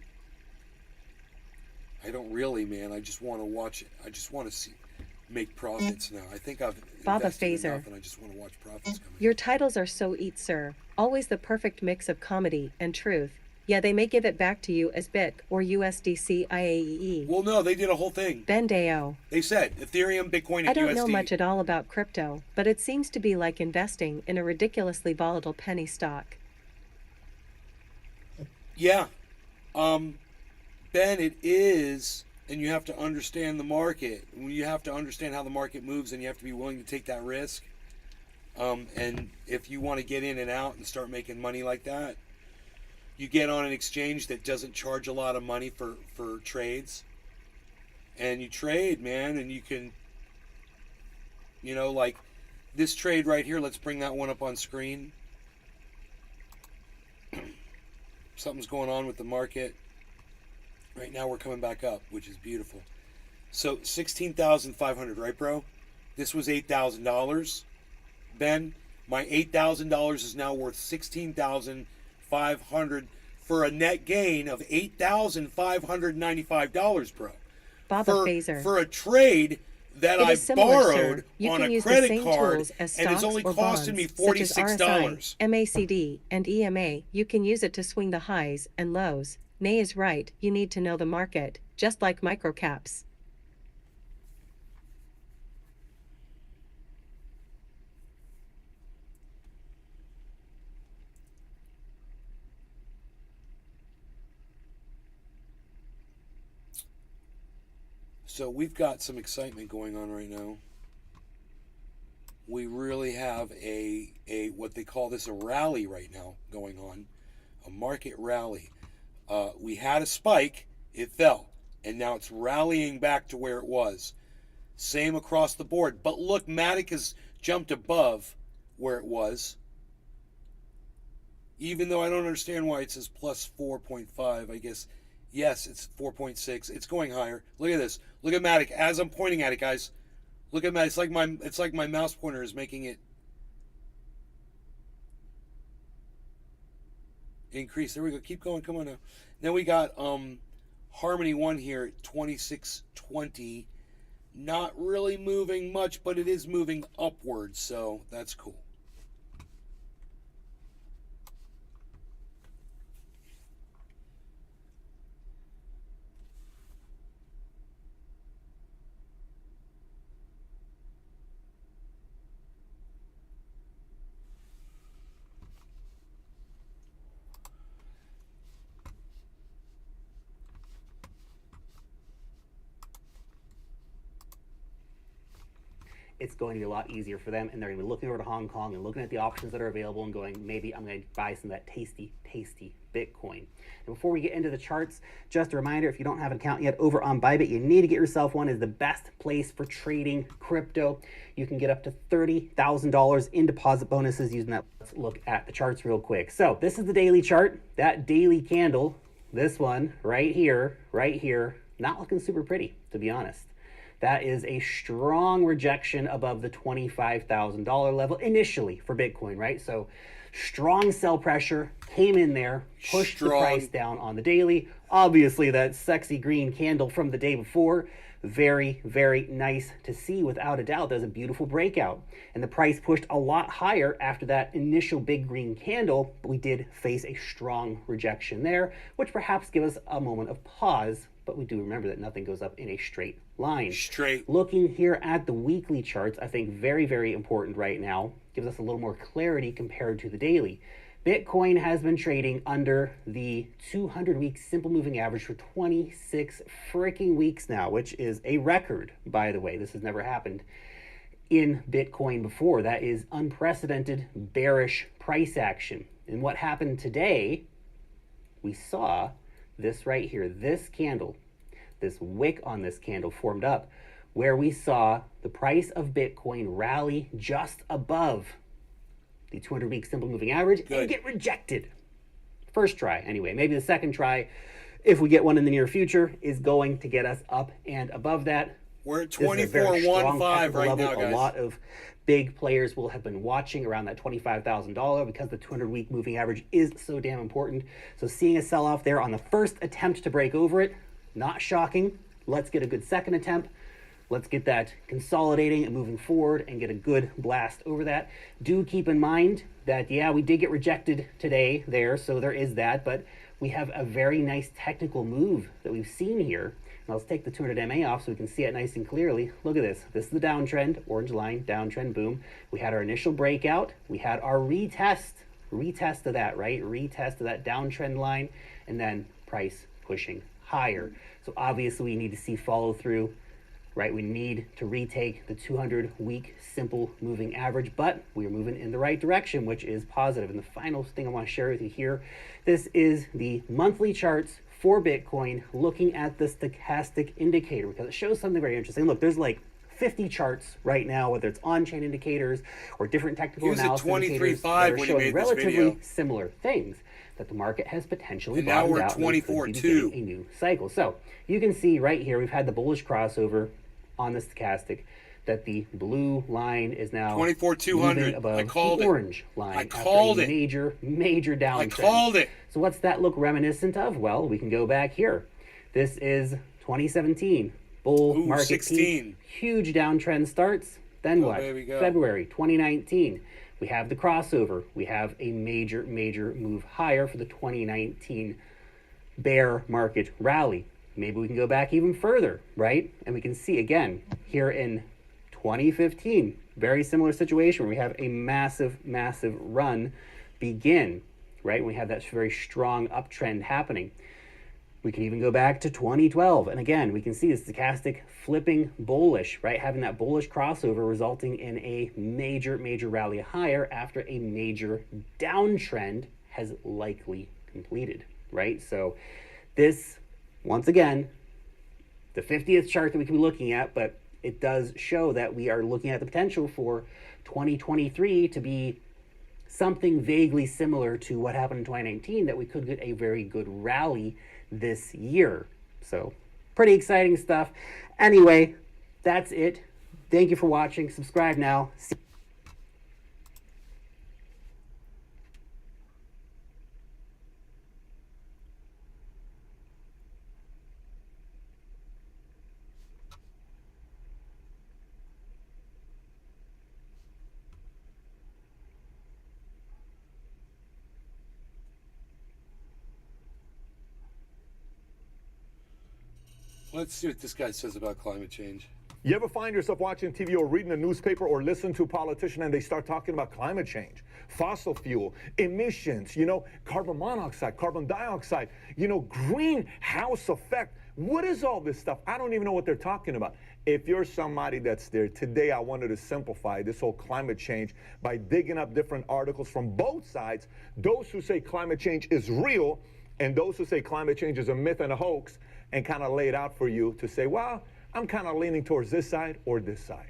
I don't really, man. I just want to watch it. I just want to make profits now. I think I've Baba invested Phaser. enough and I just want to watch profits come in. Your titles are so eat, sir. Always the perfect mix of comedy and truth. Yeah, they may give it back to you as BIC or USDC IAEE. Well, no, they did a whole thing. Bendeo. They said Ethereum, Bitcoin, and I don't USD. know much at all about crypto, but it seems to be like investing in a ridiculously volatile penny stock. Yeah. Ben, it is and you have to understand the market. You have to understand how the market moves, and you have to be willing to take that risk. And if you want to get in and out and start making money like that, you get on an exchange that doesn't charge a lot of money for trades. And you trade, man, and you can, like this trade right here. Let's bring that one up on screen. Something's going on with the market. Right now we're coming back up, which is beautiful. So 16,500, right, bro? This was $8,000. Ben, my $8,000 is now worth 16,500 for a net gain of $8,595, bro. Baba Phaser. For a trade that I borrowed you on can a use credit the same card, tools as and it's stocks only or costing me bonds, such as $46. RSI, MACD, and EMA. You can use it to swing the highs and lows. Nay is right, you need to know the market, just like microcaps. So we've got some excitement going on right now. We really have a what they call this a rally right now going on, a market rally. We had a spike, it fell, and now it's rallying back to where it was. Same across the board. But look, Matic has jumped above where it was. Even though I don't understand why it says plus 4.5, I guess. Yes, it's 4.6. It's going higher. Look at this. Look at Matic. As I'm pointing at it, guys. Look at Matic. It's like my mouse pointer is making it increase. There we go. Keep going. Come on now. Then we got Harmony 1 here at 26.20. Not really moving much, but it is moving upwards, so that's cool. It's going to be a lot easier for them, and they're going to be looking over to Hong Kong and looking at the options that are available and going, maybe I'm going to buy some of that tasty, tasty Bitcoin. And before we get into the charts, just a reminder, if you don't have an account yet over on Bybit, you need to get yourself one. Is the best place for trading crypto. You can get up to $30,000 in deposit bonuses using that. Let's look at the charts real quick. So this is the daily chart. That daily candle, this one right here, not looking super pretty, to be honest. That is a strong rejection above the $25,000 level initially for Bitcoin, right? So strong sell pressure came in there, pushed the price down on the daily. Obviously, that sexy green candle from the day before, very, very nice to see without a doubt. There's a beautiful breakout. And the price pushed a lot higher after that initial big green candle, but we did face a strong rejection there, which perhaps give us a moment of pause. But we do remember that nothing goes up in a straight line. Looking here at the weekly charts, I think very, very important right now. Gives us a little more clarity compared to the daily. Bitcoin has been trading under the 200-week simple moving average for 26 freaking weeks now, which is a record, by the way. This has never happened in Bitcoin before. That is unprecedented bearish price action. And what happened today, we saw this right here, this candle, this wick on this candle formed up, where we saw the price of Bitcoin rally just above the 200-week simple moving average and get rejected. First try, anyway. Maybe the second try, if we get one in the near future, is going to get us up and above that. We're at 24.15 right now, guys. A lot of big players will have been watching around that $25,000 because the 200-week moving average is so damn important. So seeing a sell-off there on the first attempt to break over it, not shocking. Let's get a good second attempt. Let's get that consolidating and moving forward and get a good blast over that. Do keep in mind that, yeah, we did get rejected today there, so there is that, but we have a very nice technical move that we've seen here. Now let's take the 200 MA off so we can see it nice and clearly. Look at this. This is the downtrend, orange line, downtrend, boom. We had our initial breakout. We had our retest of that, right? Retest of that downtrend line, and then price pushing higher. So obviously we need to see follow through, right? We need to retake the 200-week simple moving average, but we're moving in the right direction, which is positive. And the final thing I want to share with you here, this is the monthly charts for Bitcoin looking at the stochastic indicator, because it shows something very interesting. Look, there's like 50 charts right now, whether it's on-chain indicators or different technical analysis indicators that are showing relatively similar things, that the market has potentially bottomed out and we could be beginning a new cycle. So you can see right here, we've had the bullish crossover on the stochastic, that the blue line is now 24,200 above I called the orange line. I called it. Major downtrend. I called it. So what's that look reminiscent of? Well, we can go back here. This is 2017 bull market 16. peak. Huge downtrend starts. Then what? February 2019. We have the crossover. We have a major move higher for the 2019 bear market rally. Maybe we can go back even further, right? And we can see again here in 2015, very similar situation where we have a massive run begin, right? We have that very strong uptrend happening. We can even go back to 2012. And again, we can see the stochastic flipping bullish, right? Having that bullish crossover resulting in a major rally higher after a major downtrend has likely completed, right? So this, once again, the 50th chart that we can be looking at, but it does show that we are looking at the potential for 2023 to be something vaguely similar to what happened in 2019, that we could get a very good rally this year. So pretty exciting stuff. Anyway, that's it. Thank you for watching. Subscribe now. Let's see what this guy says about climate change. You ever find yourself watching TV or reading a newspaper or listen to a politician and they start talking about climate change, fossil fuel, emissions, carbon monoxide, carbon dioxide, greenhouse effect? What is all this stuff? I don't even know what they're talking about. If you're somebody that's there, today I wanted to simplify this whole climate change by digging up different articles from both sides, those who say climate change is real and those who say climate change is a myth and a hoax, and kind of lay it out for you to say, well, I'm kind of leaning towards this side or this side.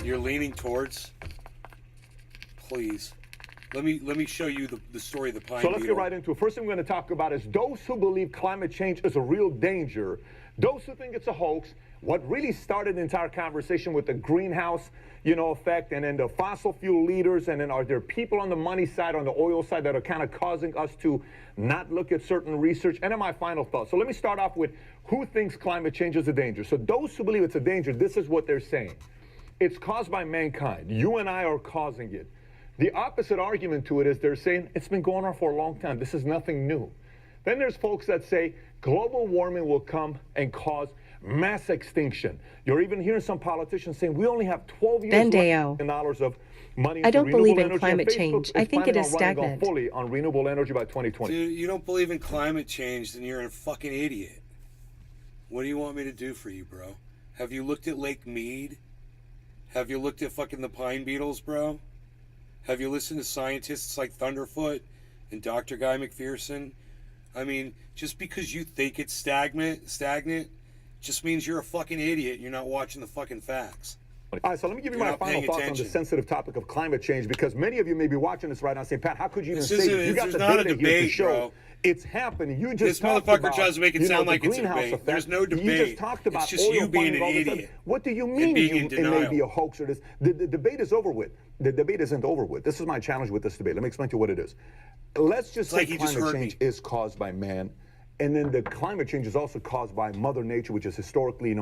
You're leaning towards? Please. Let me show you the story of the pine So let's beetle. get right into it. First thing we're going to talk about is those who believe climate change is a real danger, those who think it's a hoax, what really started the entire conversation with the greenhouse, effect, and then the fossil fuel leaders, and then are there people on the money side, on the oil side, that are kind of causing us to not look at certain research? And then my final thoughts. So let me start off with who thinks climate change is a danger. So those who believe it's a danger, this is what they're saying. It's caused by mankind. You and I are causing it. The opposite argument to it is they're saying it's been going on for a long time. This is nothing new. Then there's folks that say global warming will come and cause mass extinction. You're even hearing some politicians saying we only have 12 years left of money. I don't believe in climate change. I think it is stagnant. Fully on renewable energy by 2020. Dude, you don't believe in climate change, then you're a fucking idiot. What do you want me to do for you, bro? Have you looked at Lake Mead? Have you looked at fucking the pine beetles, bro? Have you listened to scientists like Thunderfoot and Dr. Guy McPherson? I mean, just because you think it's stagnant, just means you're a fucking idiot. You're not watching the fucking facts. All right, so let me give you my final thoughts on the sensitive topic of climate change, because many of you may be watching this right now saying, Pat, how could you even say that? You got the data here to show it's happening. You just this motherfucker tries to make it sound like it's a debate. Effect. There's no debate. You just talked about it's just oil you being an idiot. What do you mean it may be a hoax or this? The debate is over with. The debate isn't over with. This is my challenge with this debate. Let me explain to you what it is. Let's just say climate change is caused by man. And then the climate change is also caused by Mother Nature, which is historically,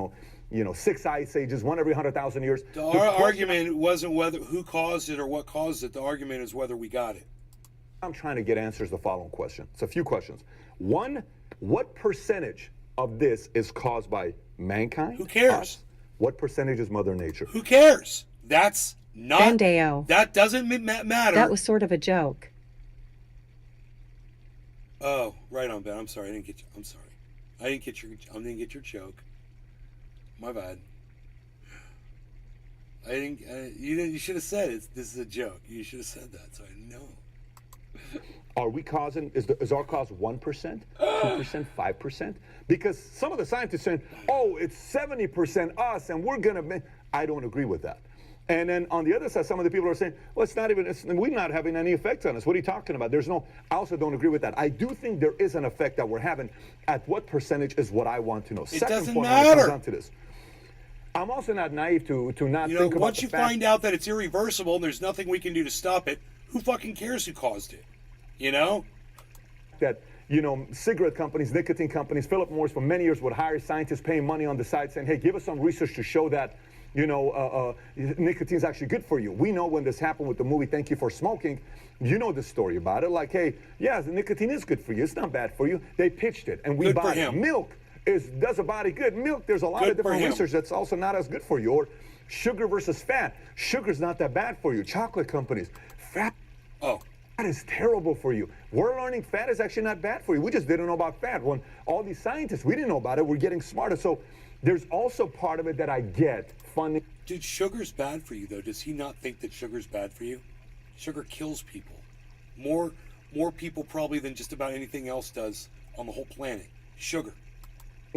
6 ice ages, one every 100,000 years. Our argument wasn't whether who caused it or what caused it. The argument is whether we got it. I'm trying to get answers to the following question. It's a few questions. One, what percentage of this is caused by mankind? Who cares? Us? What percentage is Mother Nature? Who cares? That's not. Bandeo. That doesn't matter. That was sort of a joke. Oh, right on, Ben. I'm sorry. I didn't get you. I'm sorry. I didn't get your joke. My bad. I didn't. You should have said it. This is a joke. You should have said that, so I know. Are we causing? Is our cause 1%, 2%, 5%? Because some of the scientists saying, "Oh, it's 70% us, and we're gonna." I don't agree with that. And then on the other side, some of the people are saying, "Well, it's not even. We're not having any effect on us. What are you talking about?" There's no. I also don't agree with that. I do think there is an effect that we're having. At what percentage is what I want to know. It doesn't point matter. when it comes down to this. I'm also not naive to not think about once the you fact find out that it's irreversible and there's nothing we can do to stop it, who fucking cares who caused it? You know? that, cigarette companies, nicotine companies, Philip Morris for many years would hire scientists paying money on the side saying, hey, give us some research to show that, nicotine is actually good for you. We know when this happened with the movie Thank You for Smoking, you know the story about it. Like, hey, yeah, the nicotine is good for you. It's not bad for you. They pitched it and we Good bought for it. him. Milk does a body good. Milk, there's a lot Good of different for him. research that's also not as good for you. Or sugar versus fat. Sugar's not that bad for you. Chocolate companies. Fat is terrible for you. We're learning fat is actually not bad for you. We just didn't know about fat. When all these scientists, we didn't know about it. We're getting smarter. So there's also part of it that I get. Funding. Dude, sugar's bad for you, though. Does he not think that sugar's bad for you? Sugar kills people. More people probably than just about anything else does on the whole planet. Sugar.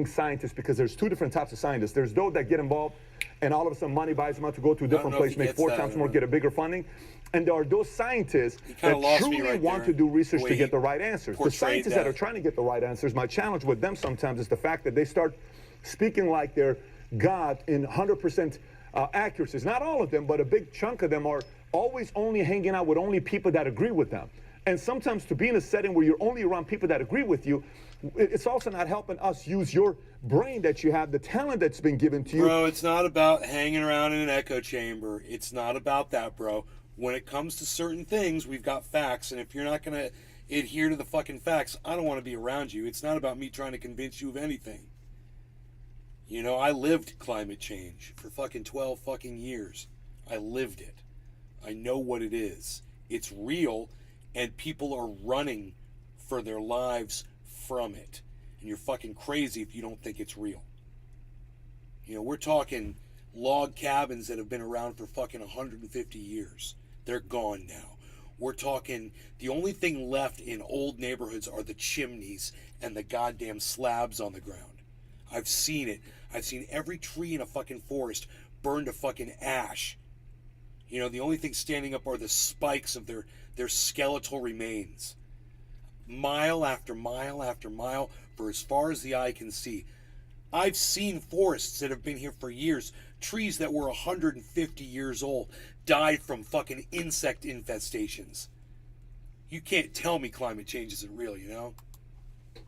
Scientists, because there's two different types of scientists. There's those that get involved and all of a sudden money buys them out to go to a different place, make 4 times more, get a bigger funding. And there are those scientists that truly want to do research to get the right answers. The scientists that are trying to get the right answers, my challenge with them sometimes is the fact that they start speaking like they're God in 100% accuracies. Not all of them, but a big chunk of them are always only hanging out with only people that agree with them. And sometimes to be in a setting where you're only around people that agree with you, it's also not helping us use your brain that you have, the talent that's been given to you. Bro, it's not about hanging around in an echo chamber. It's not about that, bro. When it comes to certain things, we've got facts, and if you're not going to adhere to the fucking facts, I don't want to be around you. It's not about me trying to convince you of anything. I lived climate change for fucking 12 fucking years. I lived it. I know what it is. It's real, and people are running for their lives from it. And you're fucking crazy if you don't think it's real. We're talking log cabins that have been around for fucking 150 years. They're gone now. We're talking the only thing left in old neighborhoods are the chimneys and the goddamn slabs on the ground. I've seen it. I've seen every tree in a fucking forest burned to fucking ash. The only thing standing up are the spikes of their skeletal remains. Mile after mile after mile, for as far as the eye can see. I've seen forests that have been here for years, trees that were 150 years old, died from fucking insect infestations. You can't tell me climate change isn't real,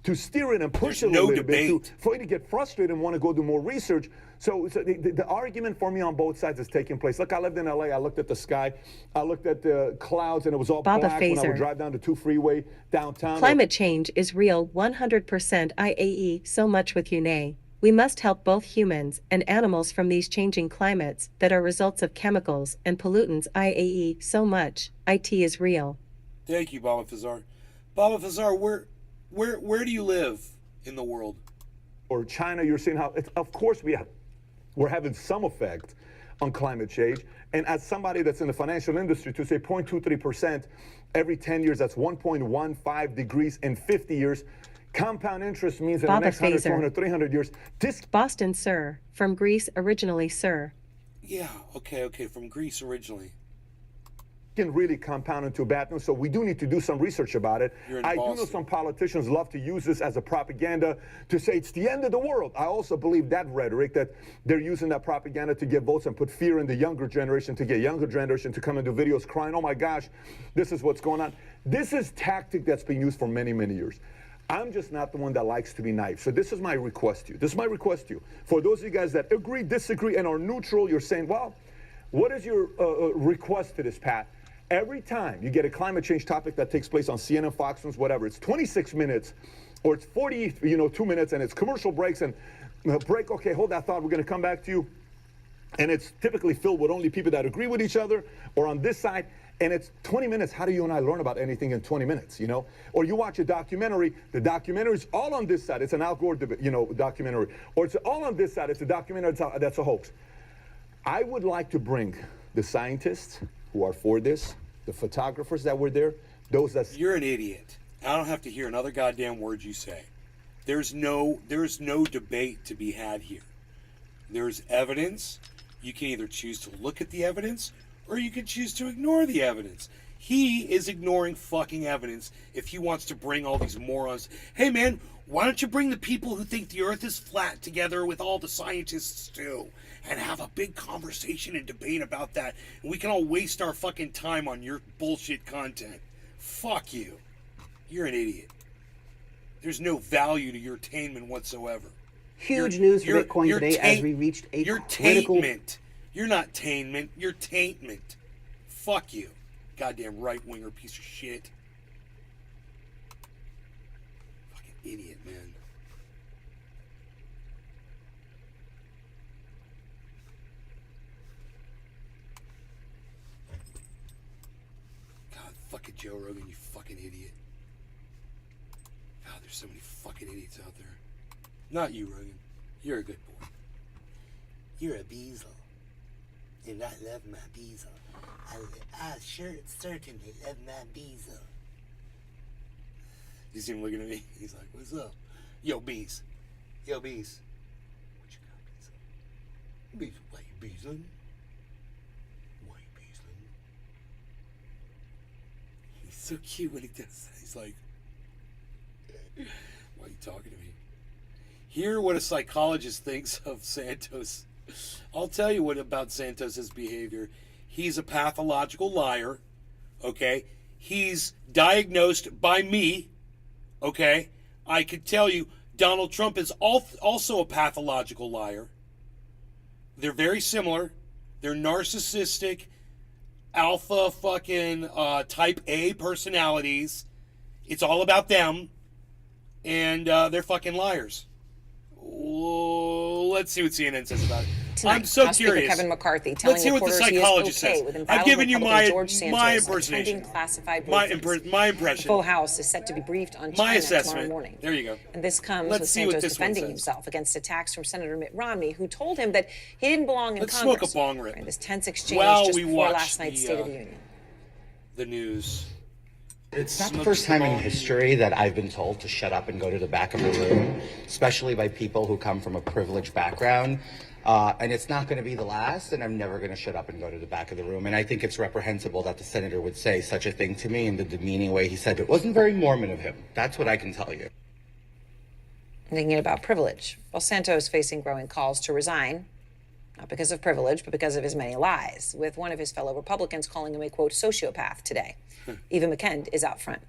To steer it and push it a little bit, for you to get frustrated and want to go do more research. So the argument for me on both sides is taking place. Look, I lived in LA. I looked at the sky. I looked at the clouds, and it was all black when I would drive down the 2 freeway downtown. Climate change is real 100% IAE, so much with UNE. We must help both humans and animals from these changing climates that are results of chemicals and pollutants IAE so much. IT is real. Thank you, Baba Fazar. Baba Fazar, where do you live in the world? Or China, you're seeing how, of course we're having some effect on climate change. And as somebody that's in the financial industry, to say 0.23% every 10 years, that's 1.15 degrees in 50 years. Compound interest means in the next 100, 200, 300 years. Boston, sir. From Greece originally, sir. Yeah, okay, from Greece originally. Can really compound into bad news, so we do need to do some research about it. I do know some politicians love to use this as a propaganda to say it's the end of the world. I also believe that rhetoric, that they're using that propaganda to get votes and put fear in the younger generation, to get younger generation to come and do videos crying, oh my gosh, this is what's going on. This is tactic that's been used for many, many years. I'm just not the one that likes to be naive. So this is my request to you. This is my request to you. For those of you guys that agree, disagree, and are neutral, you're saying, well, what is your request to this, Pat? Every time you get a climate change topic that takes place on CNN, Fox News, whatever, it's 26 minutes or it's 42 minutes and it's commercial breaks and break, okay, hold that thought, we're going to come back to you. And it's typically filled with only people that agree with each other or on this side. And it's 20 minutes. How do you and I learn about anything in 20 minutes, you know? Or you watch a documentary, the documentary's all on this side. It's an Al Gore, documentary. Or it's all on this side. It's a documentary that's a hoax. I would like to bring the scientists who are for this, the photographers that were there, those that... You're an idiot. I don't have to hear another goddamn word you say. There's no debate to be had here. There's evidence. You can either choose to look at the evidence or you can choose to ignore the evidence. He is ignoring fucking evidence if he wants to bring all these morons. Hey man, why don't you bring the people who think the earth is flat together with all the scientists too and have a big conversation and debate about that, and we can all waste our fucking time on your bullshit content. Fuck you. You're an idiot. There's no value to your tainment whatsoever. Huge news for Bitcoin today as we reached a critical... Taintment. You're not tainment. You're taintment. Fuck you. Goddamn right-winger piece of shit. Fucking idiot, man. God, fucking Joe Rogan, you fucking idiot. God, there's so many fucking idiots out there. Not you, Rogan. You're a good boy. You're a beazle. And I love my beazle. I sure certainly love my beazle. You see him looking at me? He's like, what's up? Yo, bees. Yo, bees. What you got, beezle? Bees, why you beezling? Why you beezling? He's so cute when he does that. He's like, why are you talking to me? Hear what a psychologist thinks of Santos. I'll tell you what about Santos's behavior. He's a pathological liar, okay? He's diagnosed by me, okay? I could tell you Donald Trump is also a pathological liar. They're very similar. They're narcissistic, alpha fucking type A personalities. It's all about them. And they're fucking liars. Let's see what CNN says about it. Tonight, I'm so House Speaker curious. Kevin McCarthy telling Let's hear what the reporters he is psychologist okay says. with I've given you Republican George Santos my impersonation. attending classified My briefings. impression. Full House is set to be briefed on My China assessment. tomorrow morning. There you go. And this comes Let's with see what Santos this one defending says. himself against attacks from Senator Mitt Romney, who told him that he didn't belong in Let's Congress smoke a bong rip. during this tense exchange While just we before watch last night's the, State of the Union. The news. It's not the first time in history that I've been told to shut up and go to the back of the room, especially by people who come from a privileged background. And it's not going to be the last, and I'm never going to shut up and go to the back of the room. And I think it's reprehensible that the senator would say such a thing to me in the demeaning way he said. It wasn't very Mormon of him. That's what I can tell you. Thinking about privilege. Well, Santos facing growing calls to resign, not because of privilege, but because of his many lies, with one of his fellow Republicans calling him a, quote, sociopath today. Eva McKend is out front.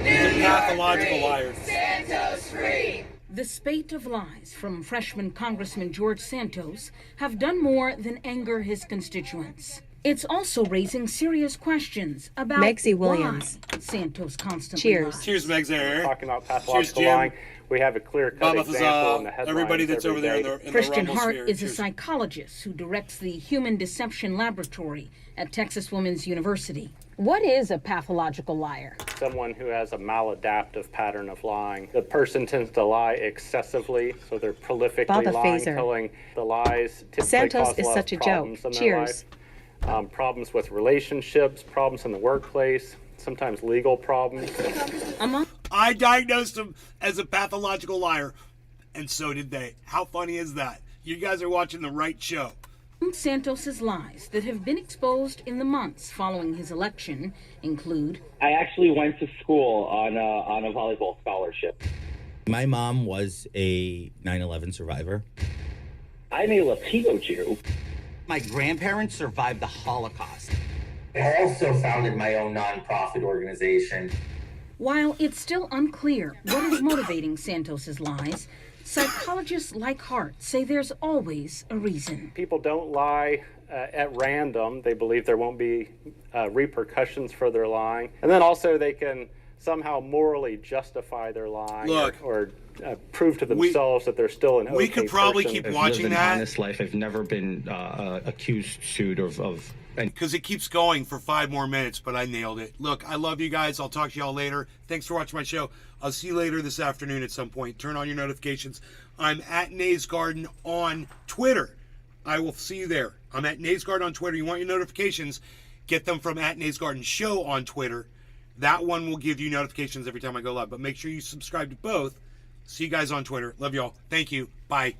The pathological liars. Santos free! The spate of lies from freshman Congressman George Santos have done more than anger his constituents. It's also raising serious questions about Megsy Williams. why Santos constantly Cheers. lies. Cheers, Megs. Talking about pathological lying, we have a clear-cut example in the headlines everybody that's over there in the Christian Rumble Hart sphere. is a Cheers. psychologist who directs the Human Deception Laboratory at Texas Women's University. What is a pathological liar? Someone who has a maladaptive pattern of lying. The person tends to lie excessively, so they're prolifically Baba lying, Phaser. telling the lies. Typically Santos cause is a lot such of a joke. problems in their Cheers. life. Problems with relationships, problems in the workplace, sometimes legal problems. I diagnosed him as a pathological liar, and so did they. How funny is that? You guys are watching the right show. Santos's lies that have been exposed in the months following his election include I actually went to school on a volleyball scholarship. My mom was a 9/11 survivor. I'm a Latino Jew. My grandparents survived the Holocaust. I also founded my own nonprofit organization. While it's still unclear what is motivating Santos's lies, psychologists like Hart say there's always a reason. People don't lie at random. They believe there won't be repercussions for their lying. And then also they can somehow morally justify their lying. Look, or prove to themselves that they're still an okay we could probably person. keep I've watching lived an that. honest life. I've never been accused of Because it keeps going for 5 more minutes, but I nailed it. Look, I love you guys. I'll talk to y'all later. Thanks for watching my show. I'll see you later this afternoon at some point. Turn on your notifications. I'm at Nays Garden on Twitter. I will see you there. I'm at Nays Garden on Twitter. You want your notifications, get them from at Nays Garden Show on Twitter. That one will give you notifications every time I go live. But make sure you subscribe to both. See you guys on Twitter. Love y'all. Thank you. Bye.